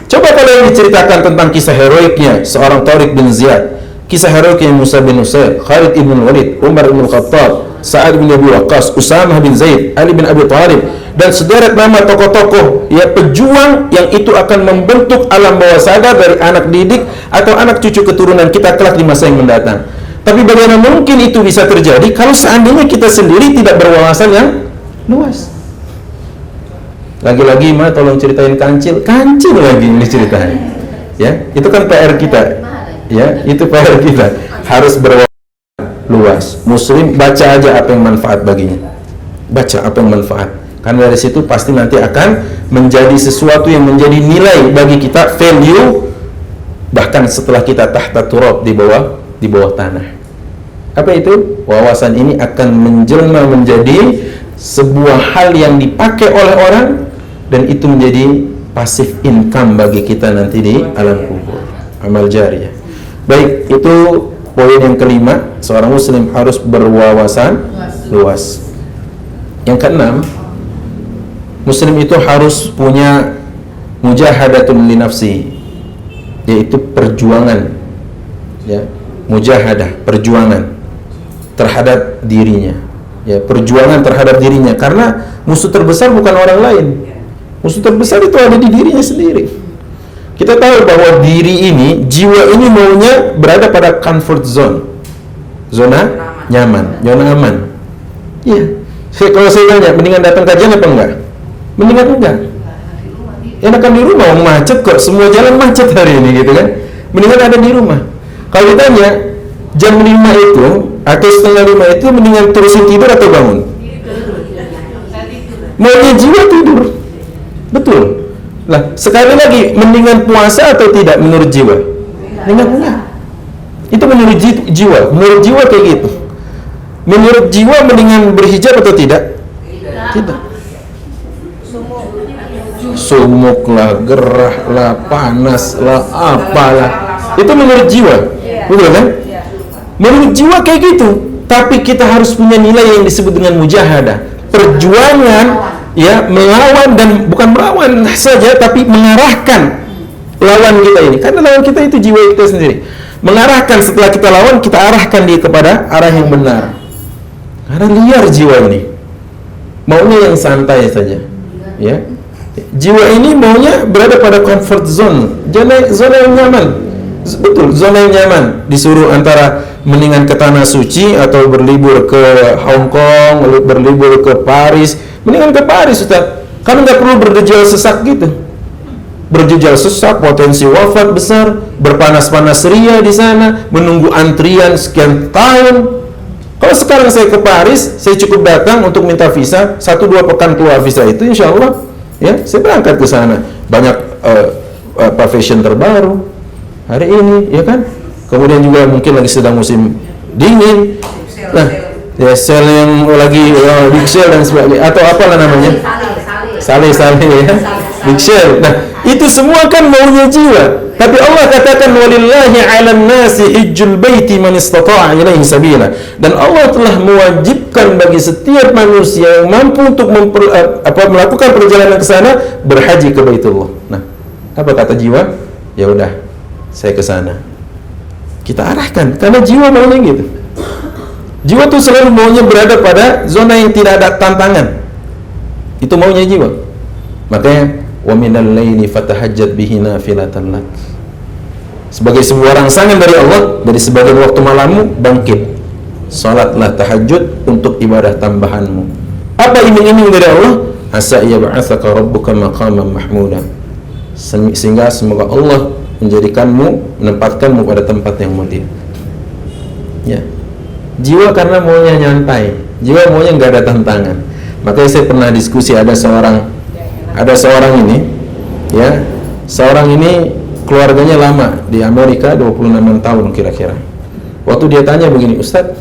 Coba kalau yang diceritakan tentang kisah heroiknya seorang Tariq bin Ziyad, kisah heroiknya Musa bin Usair, Khalid ibn Walid, Umar bin Khattab, Sa'ad bin Abi Waqqas, Usamah bin Zaid, Ali bin Abi Thalib, dan sederet nama tokoh-tokoh ya pejuang yang itu akan membentuk alam bawah sadar dari anak didik atau anak cucu keturunan kita kelak di masa yang mendatang. Tapi bagaimana mungkin itu bisa terjadi kalau seandainya kita sendiri tidak berwawasan yang luas? Lagi-lagi tolong ceritain kancil lagi ini ceritanya. Ya, itu kan PR kita. Ya, itu PR kita. Harus berwawasan luas. Muslim baca aja apa yang manfaat baginya. Baca apa yang manfaat. Karena dari situ pasti nanti akan menjadi sesuatu yang menjadi nilai bagi kita, value, bahkan setelah kita tahta turab, di bawah tanah. Apa itu? Wawasan ini akan menjelma menjadi sebuah hal yang dipakai oleh orang, dan itu menjadi passive income bagi kita nanti di alam kubur, amal jariyah. Baik, itu poin yang kelima, seorang muslim harus berwawasan luas. Yang keenam, muslim itu harus punya mujahadatun li nafsi, yaitu perjuangan, ya, mujahadah, perjuangan terhadap dirinya, ya, perjuangan terhadap dirinya, karena musuh terbesar bukan orang lain. Musuh terbesar itu ada di dirinya sendiri. Kita tahu bahwa diri ini, jiwa ini maunya berada pada comfort zone, zona nyaman, zona aman. Iya. Kalau saya tanya, mendingan datang kajian apa enggak? Mendingan enggak. Enakan di rumah, macet kok, semua jalan macet hari ini gitu kan. Mendingan ada di rumah. Kalau ditanya jam 5 itu atau setengah 5 itu mendingan terusin tidur atau bangun? Maunya jiwa tidur. Betul. Lah, sekali lagi, mendingan puasa atau tidak menurut jiwa? Mendingan enggak. Itu menurut jiwa. Menurut jiwa kayak gitu. Menurut jiwa mendingan berhijab atau tidak? Tidak. Sumuk lah, gerah lah, panas lah, apalah. Itu menurut jiwa. Betul kan? Menurut jiwa kayak gitu. Tapi kita harus punya nilai yang disebut dengan mujahadah. Perjuangan, ya, melawan, dan bukan melawan saja, tapi mengarahkan lawan kita ini. Karena lawan kita itu jiwa kita sendiri. Mengarahkan, setelah kita lawan, kita arahkan dia kepada arah yang benar. Karena liar jiwa ini, maunya yang santai saja, ya. Jiwa ini maunya berada pada comfort zone, zona yang nyaman. Betul, zona yang nyaman. Disuruh antara mendingan ke tanah suci atau berlibur ke Hong Kong, berlibur ke Paris. Mendingan ke Paris, Ustaz. Kan nggak perlu berdejal sesak gitu. Berjejal sesak, potensi wafat besar, berpanas-panas ria di sana, menunggu antrian sekian tahun. Kalau sekarang saya ke Paris, saya cukup datang untuk minta visa, 1-2 pekan keluar visa itu, insya Allah, ya, saya berangkat ke sana. Banyak fashion terbaru hari ini, ya kan? Kemudian juga mungkin lagi sedang musim dingin. Nah, ya sale yang lagi big sale dan sebagainya, atau apalah namanya? Saleh ya. Big sale. Nah, itu semua kan maunya jiwa. Tapi Allah katakan walillahi 'alan nasi hijjul baiti man istata'a ilaihi sabila. Dan Allah telah mewajibkan bagi setiap manusia yang mampu untuk melakukan perjalanan ke sana berhaji ke Baitullah. Nah, apa kata jiwa? Ya udah, saya ke sana. Kita arahkan karena jiwa maunya gitu. Jiwa tuh selalu maunya berada pada zona yang tidak ada tantangan. Itu maunya jiwa. Makanya wa minal laili fatahajjat bihi nafilatan lak. Sebagai sebuah rangsangan dari Allah, dari sebagian waktu malammu bangkit, salatlah tahajud untuk ibadah tambahanmu. Apa iming-iming dari Allah? Asa yab'atsaka rabbuka maqaman mahmuda. Sehingga semoga Allah menjadikanmu, menempatkanmu pada tempat yang mulia. Ya. Jiwa karena maunya nyantai, jiwa maunya nggak ada tantangan. Makanya saya pernah diskusi ada seorang ini, ya, seorang ini keluarganya lama di Amerika 26 tahun kira-kira. Waktu dia tanya begini, Ustadz,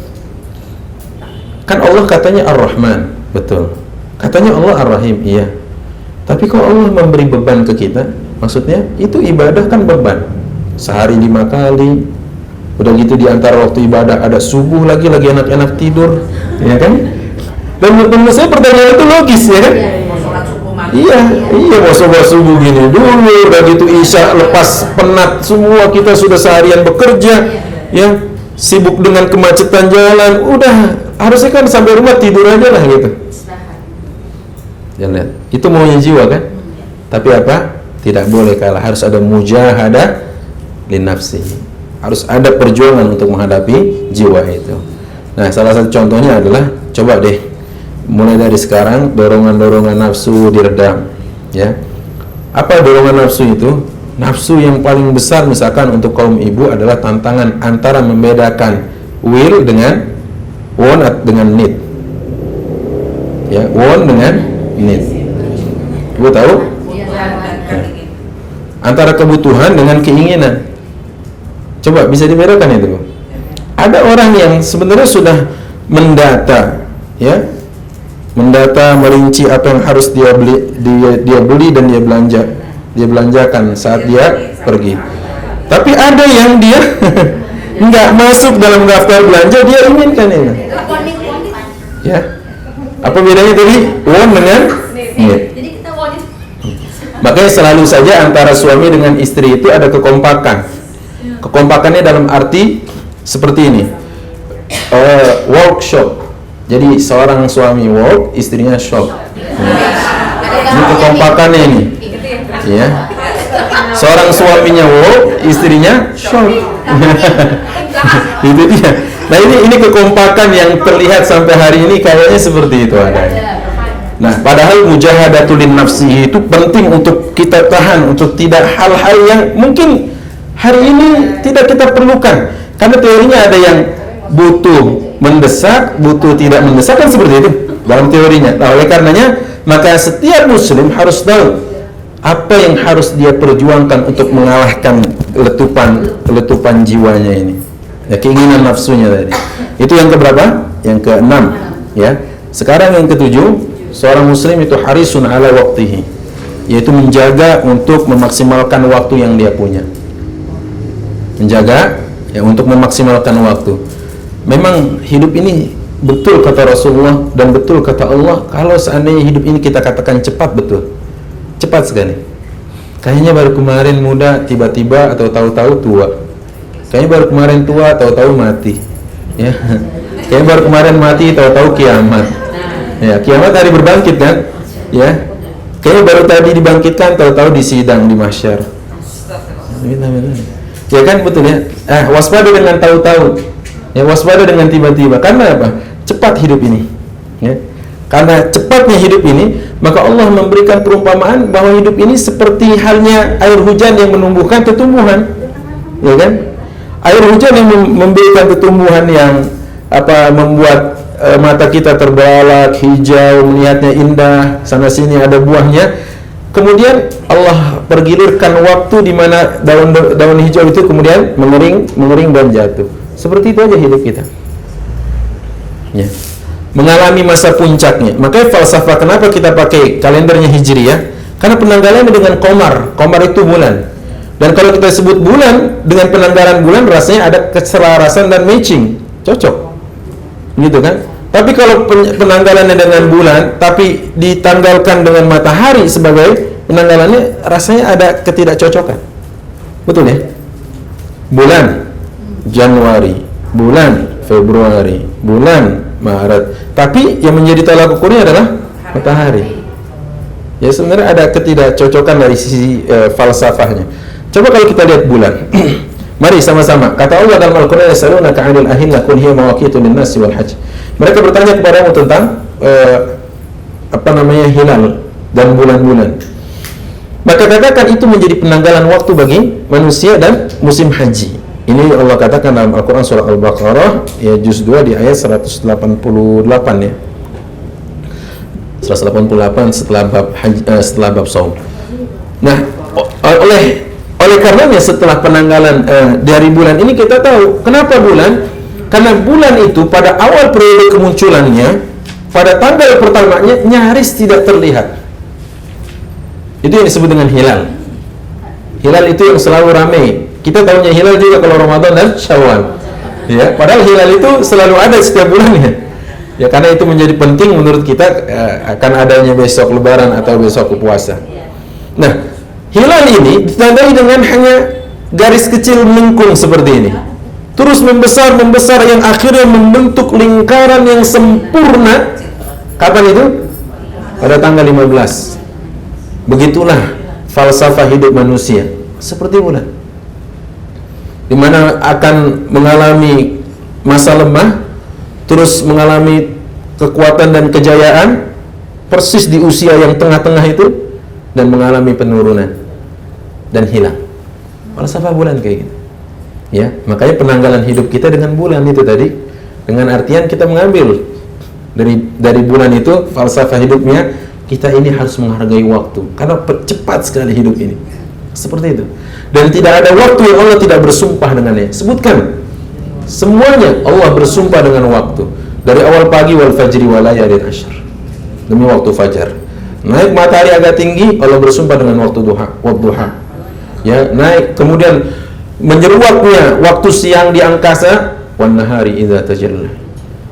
kan Allah katanya Ar-Rahman, betul. Katanya Allah Ar-Rahim, iya. Tapi kok Allah memberi beban ke kita? Maksudnya itu ibadah kan beban. Sehari 5 kali. Udah gitu di antara waktu ibadah ada subuh lagi enak-enak tidur, ya kan? Dan menurut saya pertanyaan itu logis, ya kan? Iya, mau sholat subuh gini dulu, udah gitu isya lepas penat semua, kita sudah seharian bekerja, ya, sibuk dengan kemacetan jalan, udah harusnya kan sampai rumah tidur aja lah gitu. Jangan lihat, itu maunya jiwa kan? Tapi apa? Tidak boleh kalah, harus ada mujahadah linafsi, harus ada perjuangan untuk menghadapi jiwa itu. Nah, salah satu contohnya adalah, coba deh mulai dari sekarang dorongan-dorongan nafsu diredam, ya. Apa dorongan nafsu itu? Nafsu yang paling besar misalkan untuk kaum ibu adalah tantangan antara membedakan will dengan want dengan need, ya, want dengan need. Ibu tahu? Ya. Antara kebutuhan dengan keinginan. Coba bisa dibedakan itu, Bu? Ada orang yang sebenarnya sudah mendata, ya, merinci apa yang harus dia beli dan dia belanjakan saat dia pergi. Tapi ada yang dia nggak masuk dalam daftar belanja, dia inginkan ini. Ya, apa bedanya tadi want dengan need? Makanya selalu saja antara suami dengan istri itu ada kekompakan. Kekompakannya dalam arti seperti ini, workshop. Jadi seorang suami work, istrinya shop. Ini kekompakannya ini, ya. Seorang suaminya work, istrinya shop. Itu dia. Nah, ini kekompakan yang terlihat sampai hari ini kayaknya seperti itu adanya. Nah, padahal mujahadatul nafsi itu penting untuk kita tahan, untuk tidak hal-hal yang mungkin hari ini tidak kita perlukan. Karena teorinya ada yang butuh mendesak, butuh tidak mendesak, kan seperti itu dalam teorinya. Nah, oleh karenanya maka setiap muslim harus tahu apa yang harus dia perjuangkan untuk mengalahkan letupan jiwanya ini, ya, keinginan nafsunya tadi. Itu yang keberapa? Yang ke-6, ya. Sekarang yang ke-7, seorang muslim itu harisun ala waqtihi, yaitu menjaga untuk memaksimalkan waktu yang dia punya. Menjaga, ya, untuk memaksimalkan waktu. Memang hidup ini betul kata Rasulullah dan betul kata Allah, kalau seandainya hidup ini kita katakan cepat, betul. Cepat sekali. Kayaknya baru kemarin muda, tiba-tiba atau tahu-tahu tua. Kayaknya baru kemarin tua, tahu-tahu mati. Ya. Kayaknya baru kemarin mati, tahu-tahu kiamat. Ya, kiamat hari berbangkit kan? Ya. Kayaknya baru tadi dibangkitkan, tahu-tahu disidang di mahsyar. Ya kan, betul ya. Waspada dengan tahu-tahu. Ya, waspada dengan tiba-tiba. Karena apa? Cepat hidup ini. Ya. Karena cepatnya hidup ini, maka Allah memberikan perumpamaan bahwa hidup ini seperti halnya air hujan yang menumbuhkan tumbuhan. Ya kan? Air hujan yang memberikan tumbuhan yang membuat mata kita terbelalak, hijau, melihatnya indah, sana sini ada buahnya. Kemudian Allah pergilirkan waktu di mana daun hijau itu kemudian mengering dan jatuh. Seperti itu aja hidup kita. Ya. Mengalami masa puncaknya. Makanya falsafah, kenapa kita pakai kalendernya Hijriyah? Karena penanggalannya dengan qamar. Qamar itu bulan. Dan kalau kita sebut bulan dengan penanggalan bulan, rasanya ada keselarasan dan matching, cocok. Gitu kan? Tapi kalau penanggalannya dengan bulan tapi ditanggalkan dengan matahari sebagai penanggalannya, rasanya ada ketidakcocokan. Betul ya? Bulan Januari, bulan Februari, bulan Maret. Tapi yang menjadi tolak ukurnya adalah matahari. Ya, sebenarnya ada ketidakcocokan dari sisi falsafahnya. Coba kalau kita lihat bulan. Mari sama-sama. Kata Allah dalam Al-Qur'an, "Yasalunaka 'anil ahilla qul hiya mawaqitu lin-nasi wal hajj." Mereka bertanya kepadamu tentang hilal dan bulan-bulan. Maka katakan itu menjadi penanggalan waktu bagi manusia dan musim haji. Ini Allah katakan dalam Al-Quran surah Al-Baqarah ya juz 2 di ayat 188 ya. 188 setelah bab saum. Nah, oleh karenanya setelah penanggalan dari bulan ini kita tahu kenapa bulan? Karena bulan itu pada awal periode kemunculannya pada tanggal pertamanya nyaris tidak terlihat. Itu yang disebut dengan hilal. Hilal itu yang selalu ramai. Kita tahunya hilal juga kalau Ramadan dan Syawal. Ya, padahal hilal itu selalu ada setiap bulannya. Ya, karena itu menjadi penting menurut kita akan adanya besok Lebaran atau besok puasa. Nah, hilal ini ditandai dengan hanya garis kecil melengkung seperti ini. Terus membesar yang akhirnya membentuk lingkaran yang sempurna. Kapan itu? Pada tanggal 15. Begitulah falsafah hidup manusia. Seperti bulan. Di mana akan mengalami masa lemah, terus mengalami kekuatan dan kejayaan persis di usia yang tengah-tengah itu, dan mengalami penurunan dan hilang. Falsafah bulan kayak gitu. Ya, makanya penanggalan hidup kita dengan bulan itu tadi, dengan artian kita mengambil dari bulan itu falsafah hidupnya, kita ini harus menghargai waktu karena cepat sekali hidup ini. Seperti itu. Dan tidak ada waktu yang Allah tidak bersumpah dengannya. Sebutkan semuanya Allah bersumpah dengan waktu. Dari awal pagi wal fajri wal layalin asyr. Demi waktu fajar. Naik matahari agak tinggi, Allah bersumpah dengan waktu duha. Ya, naik kemudian menyeruaknya waktu siang di angkasa, wan nahari idza tajalla.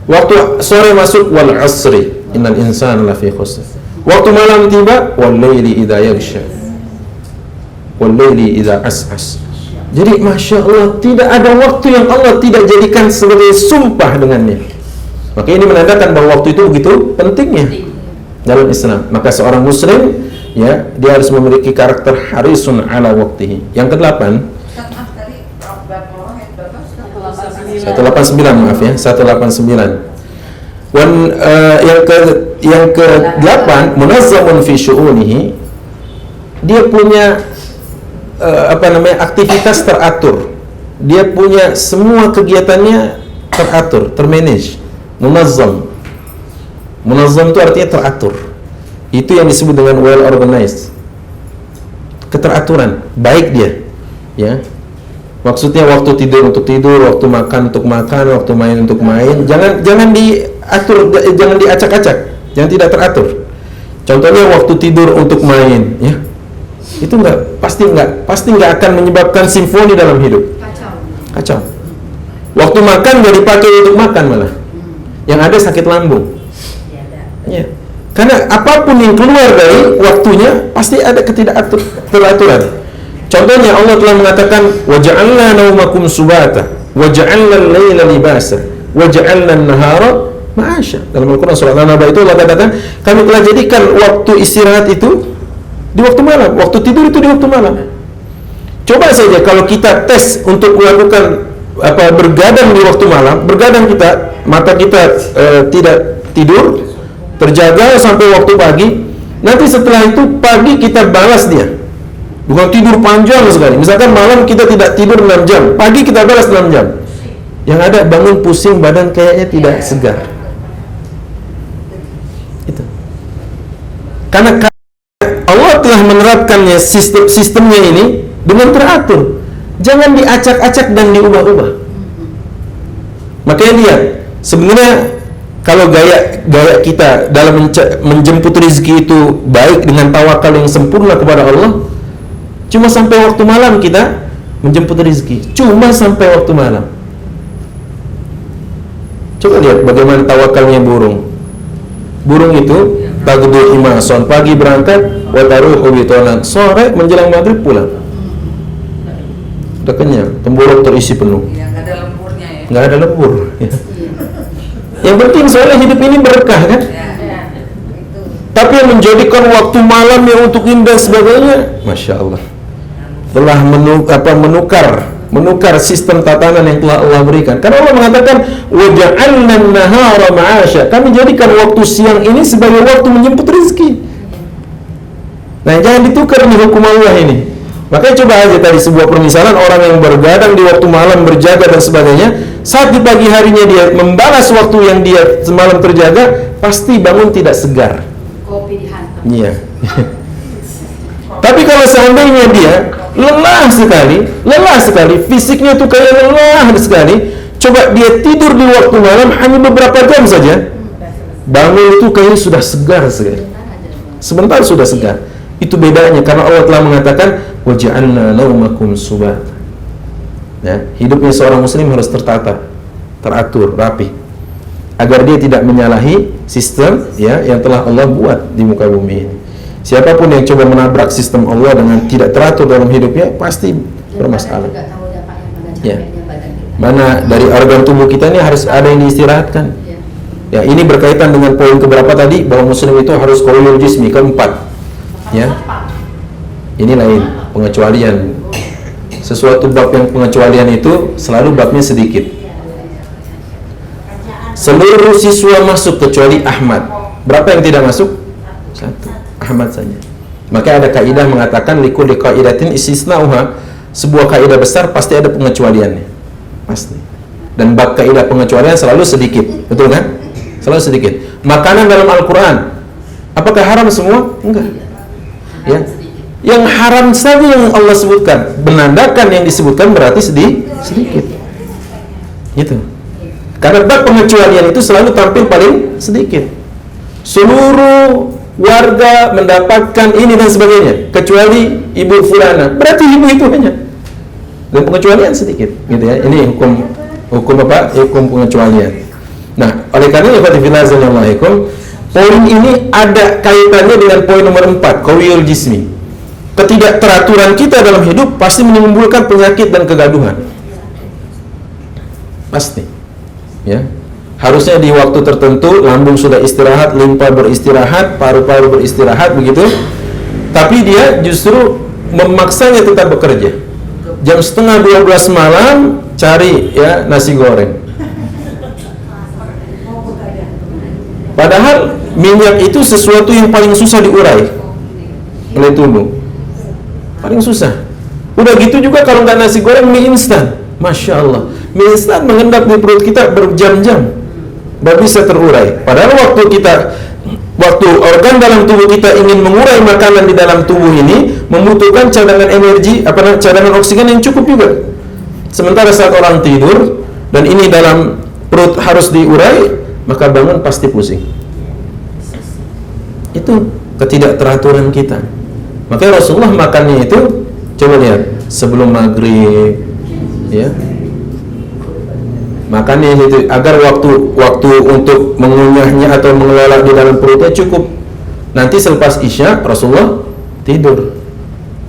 Waktu sore masuk, wal asri innal insana lafi khusr. Waktu malam tiba, wal laili idza yaghsha. Wal-laili idza as'as. Jadi Masya Allah, tidak ada waktu yang Allah tidak jadikan sebagai sumpah dengannya. Maka ini menandakan bahwa waktu itu begitu pentingnya dalam Islam. Maka seorang muslim ya, dia harus memiliki karakter harisun ala waktihi. Yang ke-8 189 maaf ya, 189. Yang ke-8 munazzamun fi syu'unihi. Dia punya aktivitas teratur. Dia punya semua kegiatannya teratur, termanage, munazzam. Munazzam itu artinya teratur. Itu yang disebut dengan well organized. Keteraturan, baik dia. Ya. Maksudnya waktu tidur untuk tidur, waktu makan untuk makan, waktu main untuk main. Jangan diatur, jangan diacak-acak, yang tidak teratur. Contohnya waktu tidur untuk main, ya. Itu pasti nggak akan menyebabkan simfoni dalam hidup. Kacau. Waktu makan nggak dipakai untuk makan malah. Yang ada sakit lambung. Ya. Karena apapun yang keluar dari waktunya pasti ada ketidakteraturan. Contohnya Allah telah mengatakan waja'alna naumakum subata waja'alna al-laila libasa waja'alna an-nahara ma'asya. Dalam Al-Qur'an surah An-Naba itu Allah katakan kami telah jadikan waktu istirahat itu di waktu malam, waktu tidur itu di waktu malam. Coba saja kalau kita tes untuk melakukan bergadang di waktu malam, bergadang kita, mata kita tidak tidur, terjaga sampai waktu pagi. Nanti setelah itu pagi kita balas dia, bukan tidur panjang sekali. Misalkan malam kita tidak tidur 6 jam, pagi kita balas 6 jam. Yang ada bangun pusing, badan kayaknya tidak segar. Itu karena Allah telah menerapkannya sistemnya ini dengan teratur. Jangan diacak-acak dan diubah-ubah. Makanya lihat, sebenarnya kalau gaya kita dalam menjemput rezeki itu baik dengan tawakal yang sempurna kepada Allah, cuma sampai waktu malam kita menjemput rezeki, cuma sampai waktu malam. Coba lihat bagaimana tawakalnya burung. Burung itu tagdu himason, pagi berangkat, wa taruhu bitonan, sore menjelang maghrib pulang. Udah kenyang, temburuk terisi penuh. Nggak ada lemburnya ya. Nggak ada lembur. Yang penting soalnya hidup ini berkah kan. Tapi yang menjadikan waktu malam yang untuk indah sebagainya, masya Allah, telah menukar sistem tatanan yang telah Allah berikan. Karena Allah mengatakan waja'alna an-nahara ma'asya. Kami jadikan waktu siang ini sebagai waktu menjemput rezeki. Nah, jangan ditukar nih hukum Allah ini. Makanya coba aja tadi sebuah permisalan orang yang bergadang di waktu malam, berjaga dan sebagainya, saat di pagi harinya dia membalas waktu yang dia semalam terjaga, pasti bangun tidak segar. Kopi dihantam. Iya. Tapi kalau seandainya dia lelah sekali, fisiknya itu kayak lelah sekali, coba dia tidur di waktu malam hanya beberapa jam saja, bangun itu kayaknya sudah segar sekali. Sebentar sudah segar. Itu bedanya karena Allah telah mengatakan waja'alna naumakum subata. Ya, hidupnya seorang muslim harus tertata, teratur, rapi, agar dia tidak menyalahi sistem ya yang telah Allah buat di muka bumi ini. Siapapun yang coba menabrak sistem Allah dengan tidak teratur dalam hidupnya pasti bermasalah. Ya. Mana dari organ tubuh kita ini harus ada yang diistirahatkan. Ya, ini berkaitan dengan poin keberapa tadi, bahwa muslim itu harus qaulul jismi, keempat. Ya. Ini lain, pengecualian. Sesuatu bab yang pengecualian itu selalu babnya sedikit. Seluruh siswa masuk kecuali Ahmad. Berapa yang tidak masuk? 1. Ahmad saja. Maka ada kaidah mengatakan likulli qaidatin istisnauha. Sebuah kaidah besar pasti ada pengecualiannya. Pasti. Dan bab kaidah pengecualian selalu sedikit. Betul kan? Selalu sedikit. Makanan dalam Al-Qur'an apakah haram semua? Enggak. Ya. Yang haram saja yang Allah sebutkan, menandakan yang disebutkan berarti sedikit. Gitu. Karena bab pengecualian itu selalu tampil paling sedikit. Seluruh warga mendapatkan ini dan sebagainya kecuali ibu fulana, berarti ibu itu hanya, dan pengecualian sedikit, gitu ya. Ini hukum apa? Hukum pengecualian. Nah, oleh karena itu poin ini ada kaitannya dengan poin nomor 4, qawiyul jismi. Ketidakteraturan kita dalam hidup pasti menimbulkan penyakit dan kegaduhan. Pasti. Ya. Harusnya di waktu tertentu lambung sudah istirahat, limpa beristirahat, paru-paru beristirahat begitu. Tapi dia justru memaksanya tetap bekerja. Jam 11:30 malam cari ya nasi goreng. Padahal minyak itu sesuatu yang paling susah diurai oleh tubuh. Paling susah. Udah gitu juga kalau nggak nasi goreng, mie instan. Masya Allah, mie instan mengendap di perut kita berjam-jam, nggak bisa terurai. Padahal waktu organ dalam tubuh kita ingin mengurai makanan di dalam tubuh ini membutuhkan cadangan energi, cadangan oksigen yang cukup juga. Sementara saat orang tidur dan ini dalam perut harus diurai, maka bangun pasti pusing. Itu ketidakteraturan kita. Makanya Rasulullah makannya itu, coba lihat, sebelum maghrib, ya, makannya itu agar waktu untuk mengunyahnya atau mengelola di dalam perutnya cukup. Nanti selepas Isya Rasulullah tidur.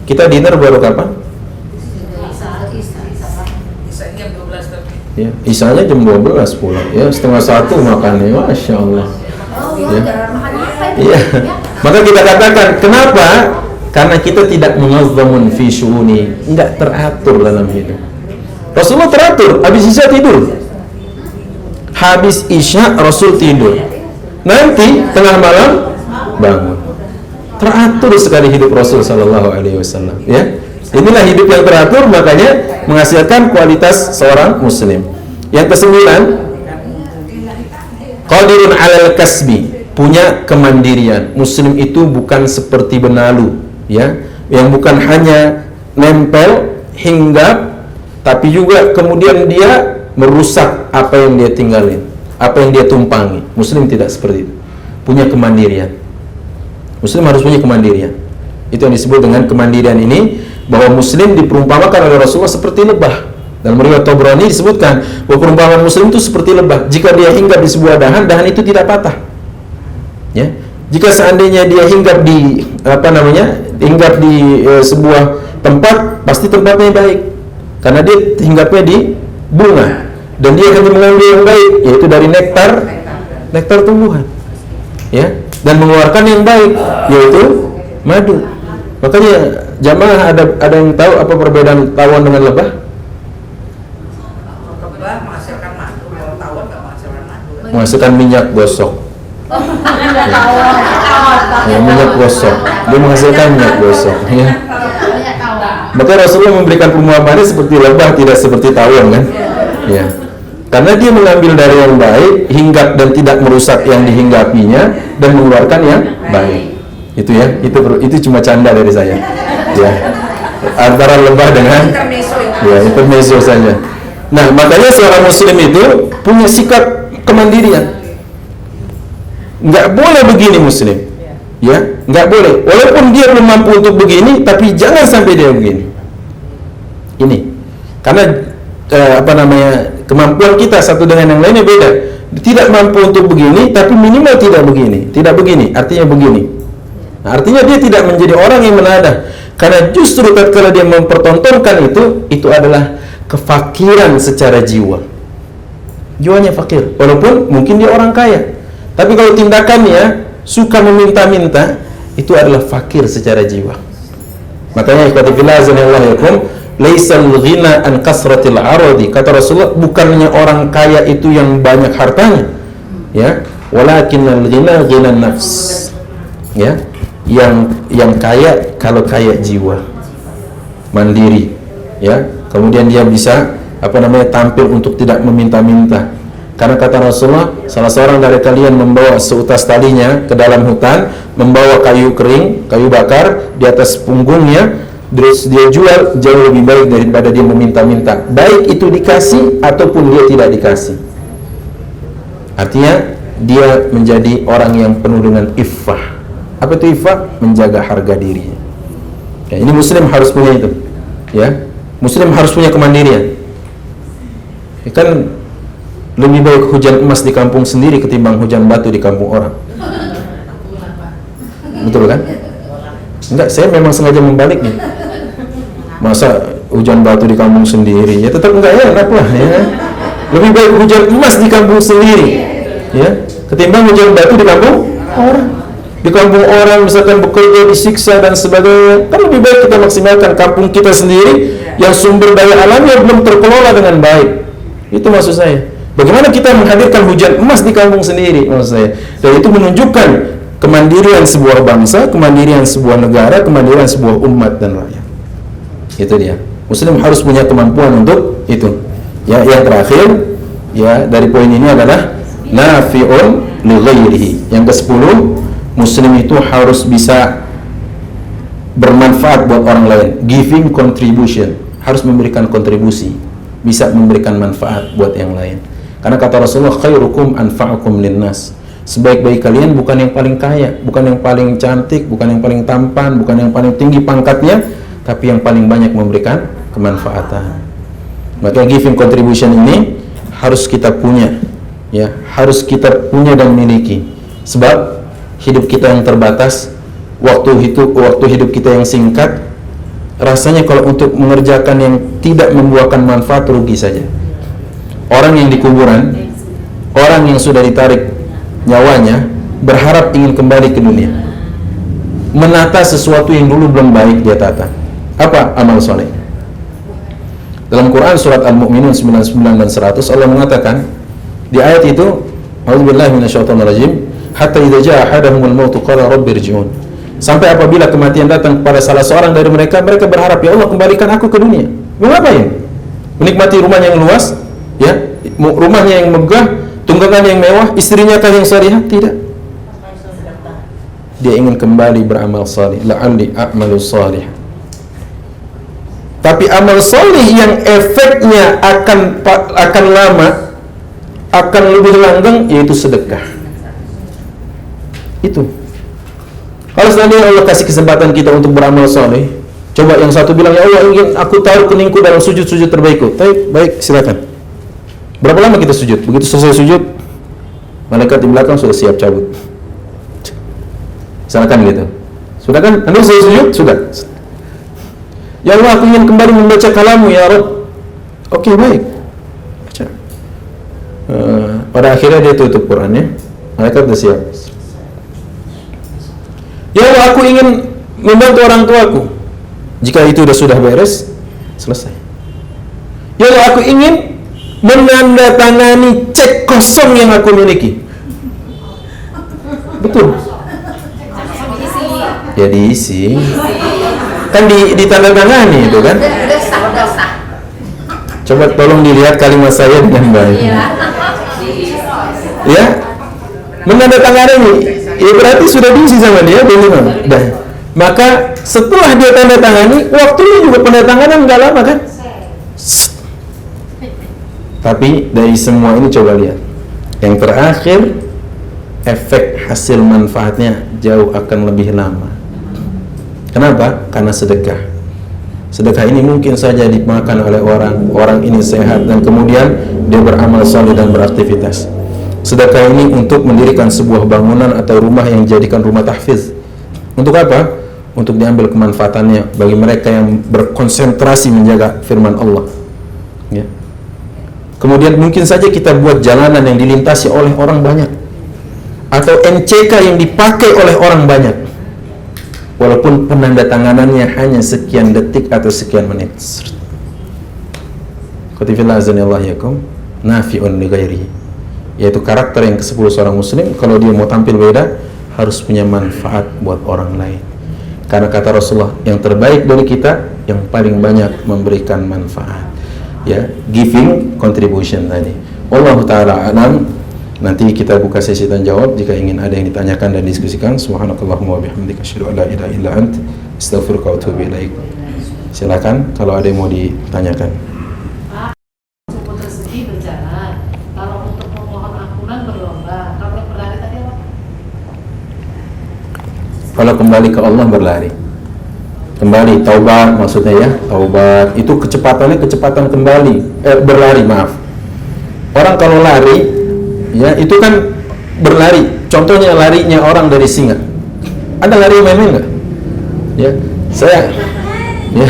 Kita dinner baru kapan? Isanya jam 12 tapi. Ya, Isyanya jam 12 pulang. Ya, 12:30 makannya, masya Allah. Ya. Iya. Maka kita katakan, kenapa Karena kita tidak munazzamun fi syu'uni, enggak teratur dalam hidup. Rasulullah teratur, habis Isya tidur. Habis Isya Rasul tidur. Nanti tengah malam bangun. Teratur sekali hidup Rasul sallallahu alaihi wasallam, ya. Inilah hidup yang teratur, makanya menghasilkan kualitas seorang muslim. Yang kesembilan, qadirun 'alal kasbi, punya kemandirian. Muslim itu bukan seperti benalu, ya, yang bukan hanya nempel, hinggap, tapi juga kemudian dia merusak apa yang dia tinggalin, apa yang dia tumpangi. Muslim tidak seperti itu. Punya kemandirian. Muslim harus punya kemandirian. Itu yang disebut dengan kemandirian ini, bahwa Muslim diperumpamakan oleh Rasulullah seperti lebah. Dalam riwayat Tabrani disebutkan bahwa perumpamaan Muslim itu seperti lebah. Jika dia hinggap di sebuah dahan, dahan itu tidak patah. Ya. Jika seandainya dia hinggap di hinggap di sebuah tempat, pasti tempatnya baik. Karena dia hinggapnya di bunga, dan dia hanya mengambil yang baik, yaitu dari nektar tumbuhan, ya, dan mengeluarkan yang baik, yaitu madu. Makanya jamaah ada yang tahu apa perbedaan tawon dengan lebah? Lebah menghasilkan madu, kalau tawon nggak menghasilkan madu. Menghasilkan minyak gosok. Ya, minyak gosok. Dia menghasilkan minyak gosok, ya. Maka Rasulullah memberikan perumpamaan seperti lebah, tidak seperti tawon, kan? Ya. Karena dia mengambil dari yang baik, hinggap dan tidak merusak yang dihinggapinya, dan mengeluarkan yang baik. Itu ya, itu cuma canda dari saya. Ya. Antara lebah dengan intermezzo saja. Nah, makanya seorang muslim itu punya sikap kemandirian. Nggak boleh begini muslim. Ya, nggak boleh. Walaupun dia belum mampu untuk begini, tapi jangan sampai dia begini. Ini. Karena kemampuan kita satu dengan yang lainnya beda. Tidak mampu untuk begini, tapi minimal tidak begini. Tidak begini, artinya begini. Nah, artinya dia tidak menjadi orang yang menadah. Karena justru tatkala dia mempertontonkan itu adalah kefakiran secara jiwa. Jiwanya fakir, walaupun mungkin dia orang kaya. Tapi kalau tindakannya suka meminta-minta, itu adalah fakir secara jiwa. Makanya ikhwati fillah azanillahu yakum, laisal ghina an kasratil aradi, kata Rasulullah, bukannya orang kaya itu yang banyak hartanya, ya, walakinnal ghina ghinan nafs, ya, yang kaya kalau kaya jiwa, mandiri, ya, kemudian dia bisa tampil untuk tidak meminta-minta. Karena kata Rasulullah, salah seorang dari kalian membawa seutas talinya ke dalam hutan, membawa kayu kering, kayu bakar di atas punggungnya, terus dia jual, jauh lebih baik daripada dia meminta-minta, baik itu dikasih ataupun dia tidak dikasih. Artinya dia menjadi orang yang penuh dengan iffah. Apa itu iffah? Menjaga harga dirinya. Ya, ini muslim harus punya itu. Ya, muslim harus punya kemandirian. Ya, kan lebih baik hujan emas di kampung sendiri ketimbang hujan batu di kampung orang. Betul kan? Enggak, saya memang sengaja membaliknya. Masa hujan batu di kampung sendiri, ya tetap enggak enak lah, ya. Lebih baik hujan emas di kampung sendiri, ya, ketimbang hujan batu di kampung orang. Di kampung orang misalkan bekerja, disiksa dan sebagainya, kan lebih baik kita maksimalkan kampung kita sendiri yang sumber daya alamnya belum terkelola dengan baik. Itu maksud saya. Bagaimana kita menghadirkan hujan emas di kampung sendiri, maksud saya. Dan itu menunjukkan kemandirian sebuah bangsa, kemandirian sebuah negara, kemandirian sebuah umat dan rakyat. Itu dia. Muslim harus punya kemampuan untuk itu. Ya, yang terakhir, ya, dari poin ini adalah nafi'un li ghairihi. Yang ke-10, muslim itu harus bisa bermanfaat buat orang lain, giving contribution, harus memberikan kontribusi, bisa memberikan manfaat buat yang lain. Karena kata Rasulullah, khairukum anfa'ukum linnas. Sebaik-baik kalian bukan yang paling kaya, bukan yang paling cantik, bukan yang paling tampan, bukan yang paling tinggi pangkatnya, tapi yang paling banyak memberikan kemanfaatan. Maka giving contribution ini harus kita punya, ya, harus kita punya dan miliki. Sebab hidup kita yang terbatas, waktu hidup kita yang singkat, rasanya kalau untuk mengerjakan yang tidak membuahkan manfaat, rugi saja. Orang yang di kuburan, orang yang sudah ditarik nyawanya, berharap ingin kembali ke dunia. menata sesuatu yang dulu belum baik dia tata. Apa amal soleh? Dalam Quran surat Al-Mu'minun 99 dan 100 Allah mengatakan di ayat itu, A'udzubillahi minasyaitonirrajim, hatta idza jaa ahaduhumul mautu qala rabbirji'un. Sampai apabila kematian datang kepada salah seorang dari mereka, mereka berharap, ya Allah kembalikan aku ke dunia. Mau ngapain? Menikmati rumahnya yang luas, ya, rumahnya yang megah, tunggangannya yang mewah, istrinya kah yang salihah? Tidak. Dia ingin kembali beramal salih, la'alli a'malu salih. Tapi amal salih yang efeknya akan lama, akan lebih langgeng, yaitu sedekah. Itu. Kalau seandainya Allah kasih kesempatan kita untuk beramal saleh, coba yang satu bilang, ya Allah ingin aku taruh keningku dalam sujud-sujud terbaikku. Baik, silakan. Berapa lama kita sujud? Begitu selesai sujud, malaikat di belakang sudah siap cabut. Silakan gitu. Sudah kan? Anda selesai sujud? Sudah. Ya Allah, aku ingin kembali membaca kalamu ya Rabb. Oke, baik. Baca. Pada akhirnya dia tutup Qurannya. Malaikat sudah siap. Ya Allah, aku ingin membantu orang tuaku. Jika itu sudah beres, selesai. Ya Allah, aku ingin menandatangani cek kosong yang aku miliki. Betul. Ya diisi. Kan ditandatangani itu kan. Coba tolong dilihat kalimat saya dengan baik. Ya, menandatangani. Ya berarti sudah diisi sama dia, belum? Maka setelah dia tanda tangani, waktunya juga penandatanganan nggak lama kan? Tapi dari semua ini coba lihat, yang terakhir efek hasil manfaatnya jauh akan lebih lama. Kenapa? Karena sedekah. Sedekah ini mungkin saja dimakan oleh orang ini sehat dan kemudian dia beramal saleh dan beraktivitas. Sedekah ini untuk mendirikan sebuah bangunan atau rumah yang dijadikan rumah tahfiz. Untuk apa? Untuk diambil kemanfaatannya bagi mereka yang berkonsentrasi menjaga firman Allah. Ya. Kemudian mungkin saja kita buat jalanan yang dilintasi oleh orang banyak, atau NCK yang dipakai oleh orang banyak, walaupun penandatanganannya hanya sekian detik atau sekian menit. Qatifillah azanillah yakum nafi'un li ghairihi, yaitu karakter yang ke-10 seorang muslim, kalau dia mau tampil beda harus punya manfaat buat orang lain. Karena kata Rasulullah, yang terbaik dari kita yang paling banyak memberikan manfaat. Ya, giving contribution tadi. Wallahu taala alam. Nanti kita buka sesi tanya jawab jika ingin ada yang ditanyakan dan diskusikan. Subhanakallahumma wa bihamdika asyhadu an la ilaha illa ant astaghfiruka wa atubu ilaik. Silakan kalau ada yang mau ditanyakan. Cukup rezeki berjalan. Kalau untuk memohon ampunan berlomba, kalau berlari tadi apa? Kalau kembali ke Allah berlari. Kembali taubat maksudnya ya. Taubat itu kecepatan kembali. Berlari, maaf. Orang kalau lari ya itu kan berlari. Contohnya larinya orang dari singa. Ada lari main-main nggak? Ya, saya. Ya,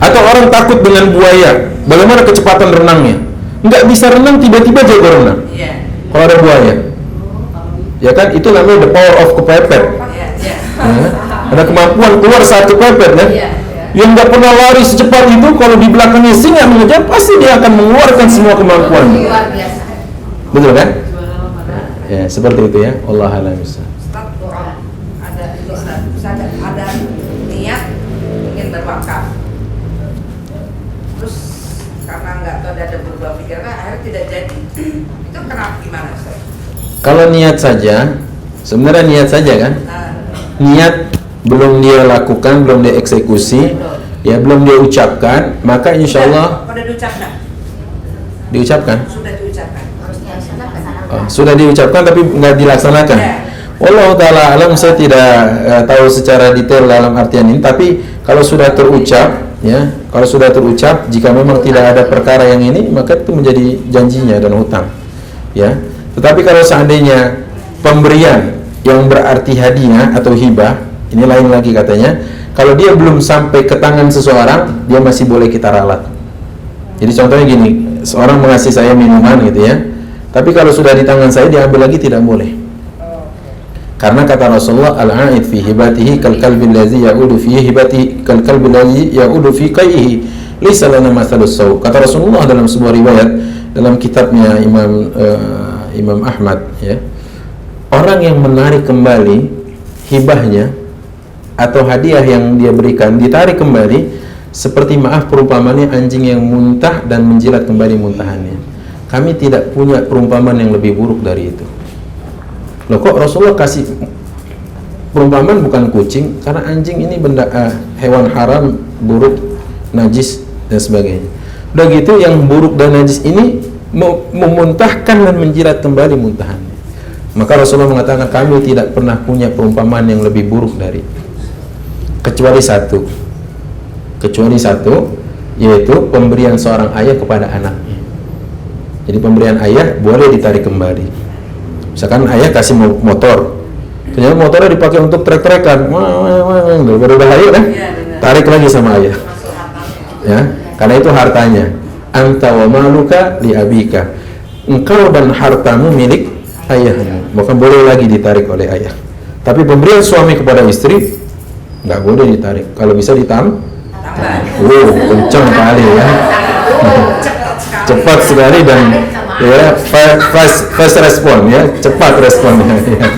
atau orang takut dengan buaya. Bagaimana kecepatan renangnya? Nggak bisa renang, tiba-tiba jago renang. Kalau ada buaya, ya kan itu namanya the power of kepepet. Ya, ada kemampuan keluar saat kepepet kan? Yang nggak pernah lari secepat itu, kalau di belakangnya singa mengejar, pasti dia akan mengeluarkan semua kemampuannya. Betul kan? Ya, seperti itu ya. Wallahu a'lam bishawab. Ada niat ingin berwakaf, terus karena nggak tahu ada berubah pikiran, akhirnya tidak jadi. Itu kenapa, gimana Ustaz? Kalau niat saja, sebenarnya niat saja kan? Niat belum dia lakukan, belum dia eksekusi, ya belum dia ucapkan, maka insya Allah pada diucapkan. Diucapkan. Sudah diucapkan. Oh, sudah diucapkan tapi nggak dilaksanakan. Allah taala alam, saya tidak tahu secara detail dalam artian ini, tapi kalau sudah terucap, ya, kalau sudah terucap, jika memang tidak ada perkara yang ini, maka itu menjadi janjinya dan hutang, ya. Tetapi kalau seandainya pemberian yang berarti hadiah atau hibah, ini lain lagi katanya. Kalau dia belum sampai ke tangan seseorang, dia masih boleh kita ralat. Jadi contohnya gini, seorang mengasih saya minuman gitu ya, tapi kalau sudah di tangan saya diambil lagi tidak boleh. Karena kata Rasulullah, al-a'id fi hibatihi kal kalbi allazi ya'udu fi hibatihi kal kalbi allazi ya'udu fi qaihi laysa lana mathalus saw. Kata Rasulullah dalam sebuah riwayat dalam kitabnya Imam Ahmad, ya, orang yang menarik kembali hibahnya atau hadiah yang dia berikan ditarik kembali seperti maaf perumpamannya anjing yang muntah dan menjilat kembali muntahannya. Kami tidak punya perumpamaan yang lebih buruk dari itu. Loh, kok Rasulullah kasih perumpamaan bukan kucing? Karena anjing ini benda hewan haram, buruk, najis dan sebagainya. Udah gitu yang buruk dan najis ini memuntahkan dan menjilat kembali muntahannya. Maka Rasulullah mengatakan kami tidak pernah punya perumpamaan yang lebih buruk dari itu. Kecuali satu, yaitu pemberian seorang ayah kepada anaknya. Jadi pemberian ayah boleh ditarik kembali. Misalkan ayah kasih motor, ternyata motornya dipakai untuk trek-trekan, baru bahaya kan? Tarik lagi sama ayah, ya, karena itu hartanya. Anta wa maluka li abika, engkau dan hartamu milik ayahmu, maka boleh lagi ditarik oleh ayah. Tapi pemberian suami kepada istri nggak boleh ditarik. Kalau bisa kencang kali ya, cepat sekali dan ya fast respon, ya, cepat responnya, ya.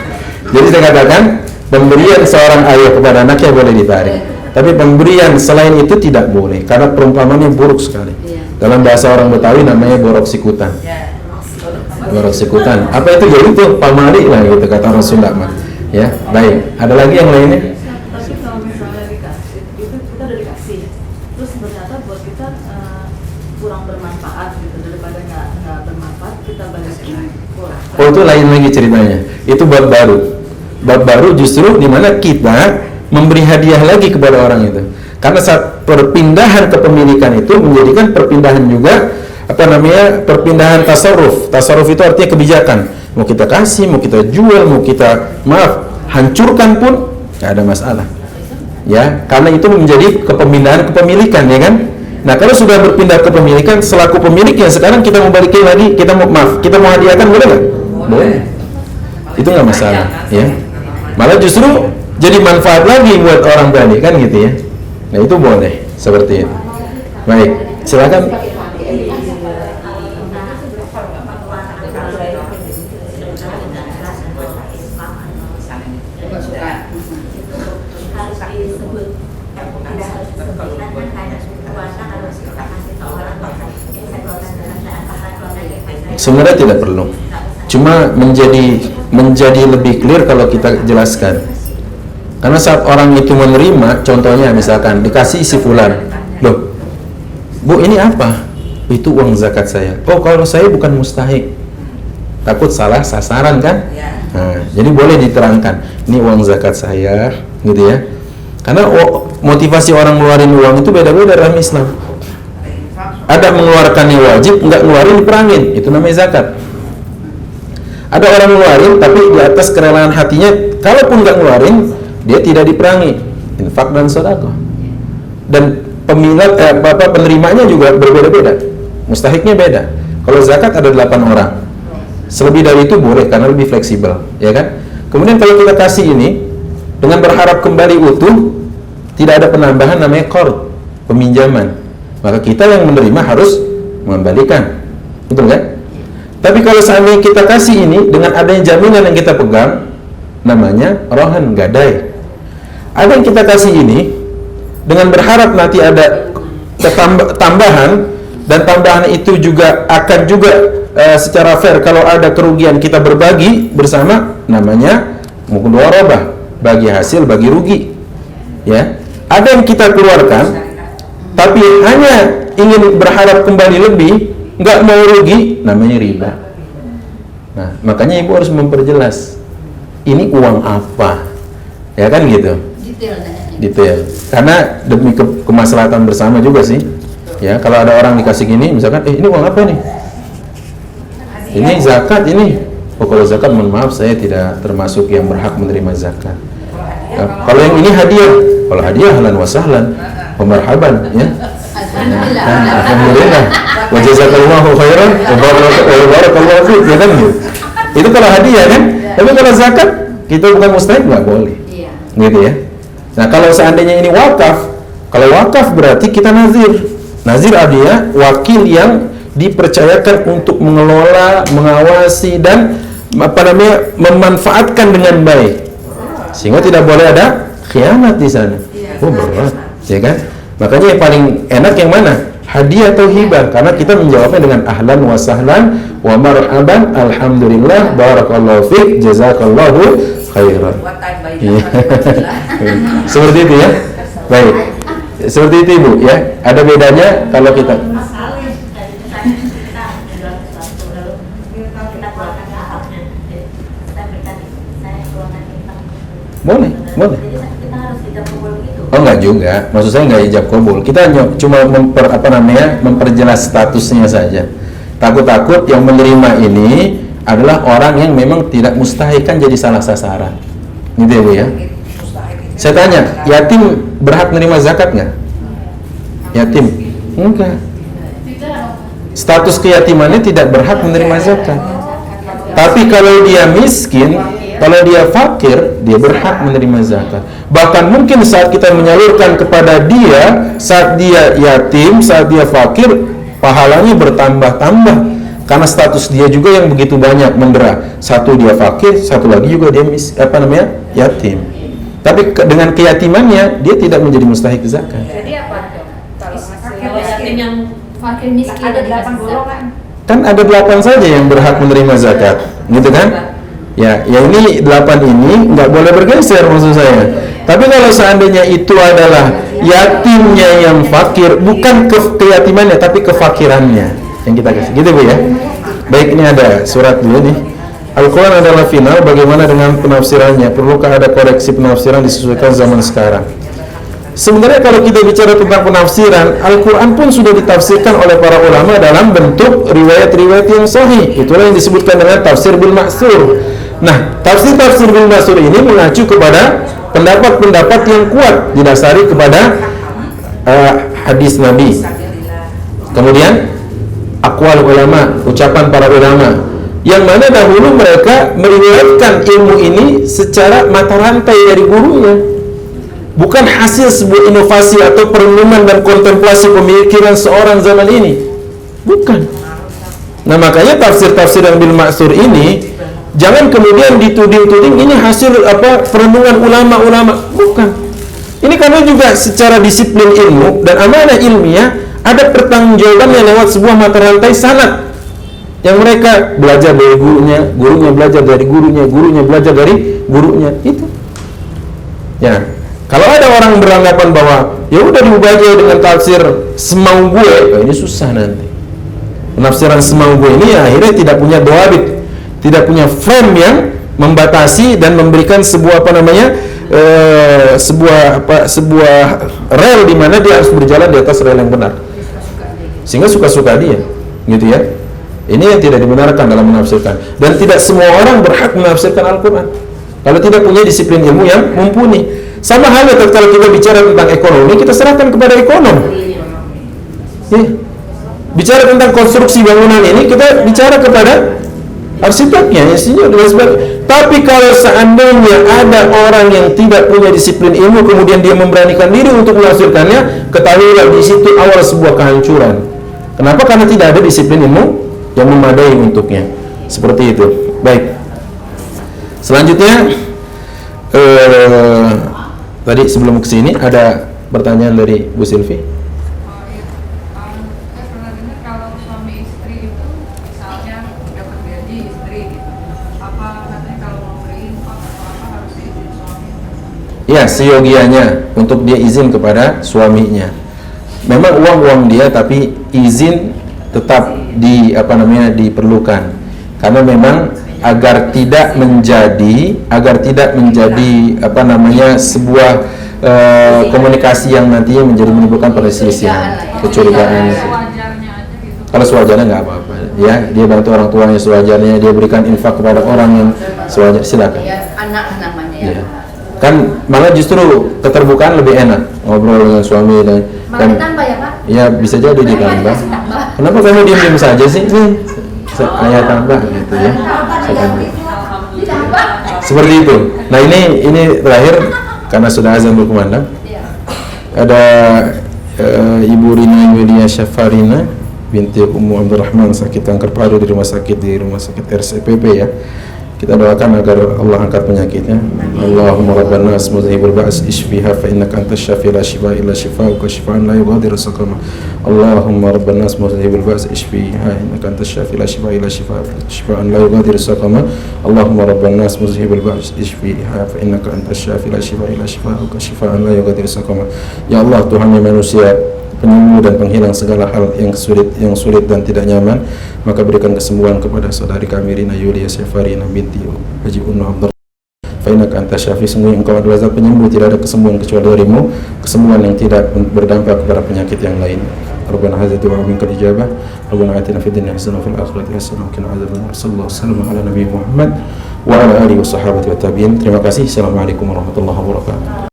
Jadi saya katakan pemberian seorang ayah kepada anaknya boleh ditarik, tapi pemberian selain itu tidak boleh karena perumpamannya buruk sekali. Dalam bahasa orang Betawi namanya borok sikutan. Borok sikutan. Apa itu? Jadi itu pamali lah gitu kata orang Sunda mah. Ya, baik. Ada lagi yang lainnya? Tapi kalau misalnya dikasih, itu kita udah dikasih, terus ternyata buat kita kurang bermanfaat gitu, daripada nggak bermanfaat kita balikin kurang. Oh, itu lain lagi ceritanya. Itu bab baru. Bab baru justru di mana kita memberi hadiah lagi kepada orang itu. Karena saat perpindahan kepemilikan itu menjadikan perpindahan juga perpindahan tasarruf. Tasarruf itu artinya kebijakan. Mau kita kasih, mau kita jual, mau kita hancurkan pun nggak ada masalah. Ya, karena itu menjadi kepindahan kepemilikan, ya kan? Nah, kalau sudah berpindah kepemilikan, selaku pemiliknya sekarang kita mau balikin lagi, kita mau hadiahkan, boleh nggak? Boleh. Itu nggak masalah, ya. Malah justru jadi manfaat lagi buat orang tadi, kan gitu ya. Nah, itu boleh seperti itu. Baik, silakan. Sebenarnya tidak perlu. Cuma menjadi lebih clear kalau kita jelaskan. Karena saat orang itu menerima, contohnya misalkan dikasih si fulan, loh, Bu, ini apa? Itu uang zakat saya. Oh, kalau saya bukan mustahik, takut salah sasaran kan? Nah, jadi boleh diterangkan, ini uang zakat saya, gitu ya. Karena motivasi orang ngeluarin uang itu beda-beda dalam Islam. Ada mengeluarkannya wajib, nggak ngeluarin diperangin, itu namanya zakat. Ada orang ngeluarin tapi di atas kerelaan hatinya, kalaupun nggak ngeluarin, dia tidak diperangi, infak dan sedekah. Dan penerimanya juga berbeda-beda, mustahiknya beda. Kalau zakat ada 8 orang, selebih dari itu boleh karena lebih fleksibel, ya kan? Kemudian kalau kita kasih ini dengan berharap kembali utuh, tidak ada penambahan, namanya qard, peminjaman. Maka kita yang menerima harus mengembalikan, betul kan? Tapi kalau seandainya kita kasih ini dengan adanya jaminan yang kita pegang, namanya rohan, gadai. Ada yang kita kasih ini dengan berharap nanti ada tambahan, dan tambahan itu juga akan secara fair kalau ada kerugian kita berbagi bersama, namanya mudharabah, bagi hasil bagi rugi, ya. Ada yang kita keluarkan tapi hanya ingin berharap kembali lebih, nggak mau rugi, namanya riba. Nah, makanya ibu harus memperjelas ini uang apa, ya kan gitu. Detail. Karena demi kemaslahatan bersama juga sih. Ya, kalau ada orang dikasih gini, misalkan, ini uang apa nih? Ini zakat ini. Oh, kalau zakat, mohon maaf, saya tidak termasuk yang berhak menerima zakat. Nah, kalau yang ini hadiah, kalau hadiah ahlan wa sahlan, pemarhaban, ya. Alhamdulillah. Wa jazakallahu khairan wa barakallahu fiik, ya kan gitu. Itu kalau hadiah kan. Tapi kalau zakat kita bukan mustahik nggak boleh. Iya. Gitu ya. Nah kalau seandainya ini wakaf, kalau wakaf berarti kita nazir. Nazir artinya wakil yang dipercayakan untuk mengelola, mengawasi dan memanfaatkan dengan baik, sehingga tidak boleh ada khianat di sana. Oh berat, ya kan? Makanya yang paling enak yang mana? Hadiah atau hibah? Karena kita menjawabnya dengan ahlan wa sahlan wa marhaban, alhamdulillah, barakallahu fiik, jazakallahu khairan. Seperti itu ya. Baik. Seperti itu Ibu ya. Ada bedanya kalau kita boleh. Oh enggak juga, maksud saya enggak ijab kabul. Kita cuma memperjelas statusnya saja. Takut-takut yang menerima ini adalah orang yang memang tidak mustahik, kan jadi salah sasaran. Gitu ya Bu ya. Saya tanya, yatim berhak menerima zakat nggak? Yatim? Enggak. Status keyatimannya tidak berhak menerima zakat. Tapi kalau dia miskin, kalau dia fakir, dia berhak menerima zakat. Bahkan mungkin saat kita menyalurkan kepada dia, saat dia yatim, saat dia fakir, pahalanya bertambah-tambah. Karena status dia juga yang begitu banyak mendera. Satu dia fakir, satu lagi juga dia yatim. Tapi dengan keyatimannya, dia tidak menjadi mustahik zakat. Jadi apa? Kalau yatim yang fakir miskin ada 8 golongan. Kan ada 8 saja yang berhak menerima zakat, gitu kan? Ya, yang ini 8 ini nggak boleh bergeser maksud saya. Tapi kalau seandainya itu adalah yatimnya yang fakir, bukan keyatimannya tapi kefakirannya yang kita kasih, gitu Bu ya. Baik, ini ada surat dulu nih. Al-Quran adalah final, bagaimana dengan penafsirannya? Perlukah ada koreksi penafsiran disesuaikan zaman sekarang? Sebenarnya kalau kita bicara tentang penafsiran, Al-Quran pun sudah ditafsirkan oleh para ulama dalam bentuk riwayat-riwayat yang sahih. Itulah yang disebutkan dengan tafsir bil ma'sur. Nah, tafsir bil ma'sur ini mengacu kepada pendapat-pendapat yang kuat, didasari kepada hadis Nabi. Kemudian aqwal ulama, ucapan para ulama, yang mana dahulu mereka meriwayatkan ilmu ini secara mata rantai dari gurunya, bukan hasil sebuah inovasi atau perenungan dan kontemplasi pemikiran seorang zaman ini, bukan. Nah makanya tafsir-tafsir yang bil ma'sur ini jangan kemudian dituding-tuding ini hasil perenungan ulama-ulama, bukan. Ini karena juga secara disiplin ilmu dan amanah ilmiah ada pertanggungjawabannya lewat sebuah mata rantai sanad yang mereka belajar dari gurunya, gurunya belajar dari gurunya, gurunya belajar dari gurunya, itu. Ya, kalau ada orang beranggapan bahwa ya udah diubah aja dengan tafsir semau gue, ini susah nanti. Penafsiran semau gue ini akhirnya tidak punya doabit, tidak punya frame yang membatasi dan memberikan sebuah sebuah rel di mana dia harus berjalan di atas rel yang benar, sehingga suka-suka dia, gitu ya. Ini yang tidak dibenarkan dalam menafsirkan, dan tidak semua orang berhak menafsirkan Al-Quran kalau tidak punya disiplin ilmu yang mumpuni. Sama halnya kalau kita bicara tentang ekonomi, kita serahkan kepada ekonom. Ya. Bicara tentang konstruksi bangunan ini, kita bicara kepada arsiteknya, insinyur dan sebagainya. Tapi kalau seandainya ada orang yang tidak punya disiplin ilmu, kemudian dia memberanikan diri untuk menafsirkannya, ketahuilah di situ awal sebuah kehancuran. Kenapa? Karena tidak ada disiplin ilmu yang memadai untuknya. Seperti itu. Baik. Selanjutnya, tadi sebelum kesini ada pertanyaan dari Bu Silvi. Saya pernah dengar kalau suami istri itu misalnya dapat gaji istri gitu, apa katanya kalau mau beri infak atau apa harus izin suami? Ya, seyogianya untuk dia izin kepada suaminya. Memang uang dia, tapi izin tetap diperlukan, karena memang agar tidak menjadi sebuah komunikasi yang nantinya menimbulkan perselisihan, kecurigaan. Kalau sewajarnya nggak apa-apa, ya dia bantu orang tuanya sewajarnya, dia berikan infak kepada orang yang sewajarnya, silakan. Ya, anak namanya ya. Kan malah justru keterbukaan lebih enak ngobrol dengan suami dan Ditambah ya Pak? ya bisa jadi ditambah. Kenapa kamu diam-diam saja sih? Saya tambah gitu ya. Saya tambah. Seperti itu. Nah ini terakhir karena sudah azan berkumandang. Ada Ibu Rina Yulia Syafarina binti Ummu Abdurrahman sakit kanker paru di rumah sakit RCPP ya. Kita doakan agar Allah angkat penyakitnya. Allahumma rabban nas muzhibul ba's ishfiha fa innaka antas syafi la shifaa illa shifaa'uka shifaan la yughadiru saqama. Allahumma rabban nas muzhibul ba's ishfiha innaka antas syafi la shifaa illa shifaan la yughadiru saqama. Allahumma rabban nas muzhibul ba's ishfiha fa innaka antas syafi la shifaa illa shifaa'uka shifaan la yughadiru saqama. Ya Allah, Tuhan yang manusia, penyembuh dan penghilang segala hal yang sulit dan tidak nyaman, maka berikan kesembuhan kepada saudari kami Rina Yulia Syafarina binti Haji Ummu Abdurrahman. Fa innaka antas syafi, sungguh engkau adalah zat penyembuh, tidak ada kesembuhan kecuali darimu, kesembuhan yang tidak berdampak kepada penyakit yang lain. Rabbana hadza du'a minkal ijabah. Rabbana atina fid dunya hasanah wa fil akhirati hasanah wa qina adzabannar. Sallallahu alaihi wasallam ala nabiyyi Muhammad wa ala alihi wa sahbihi wa tabi'in. Terima kasih. Assalamualaikum warahmatullahi wabarakatuh.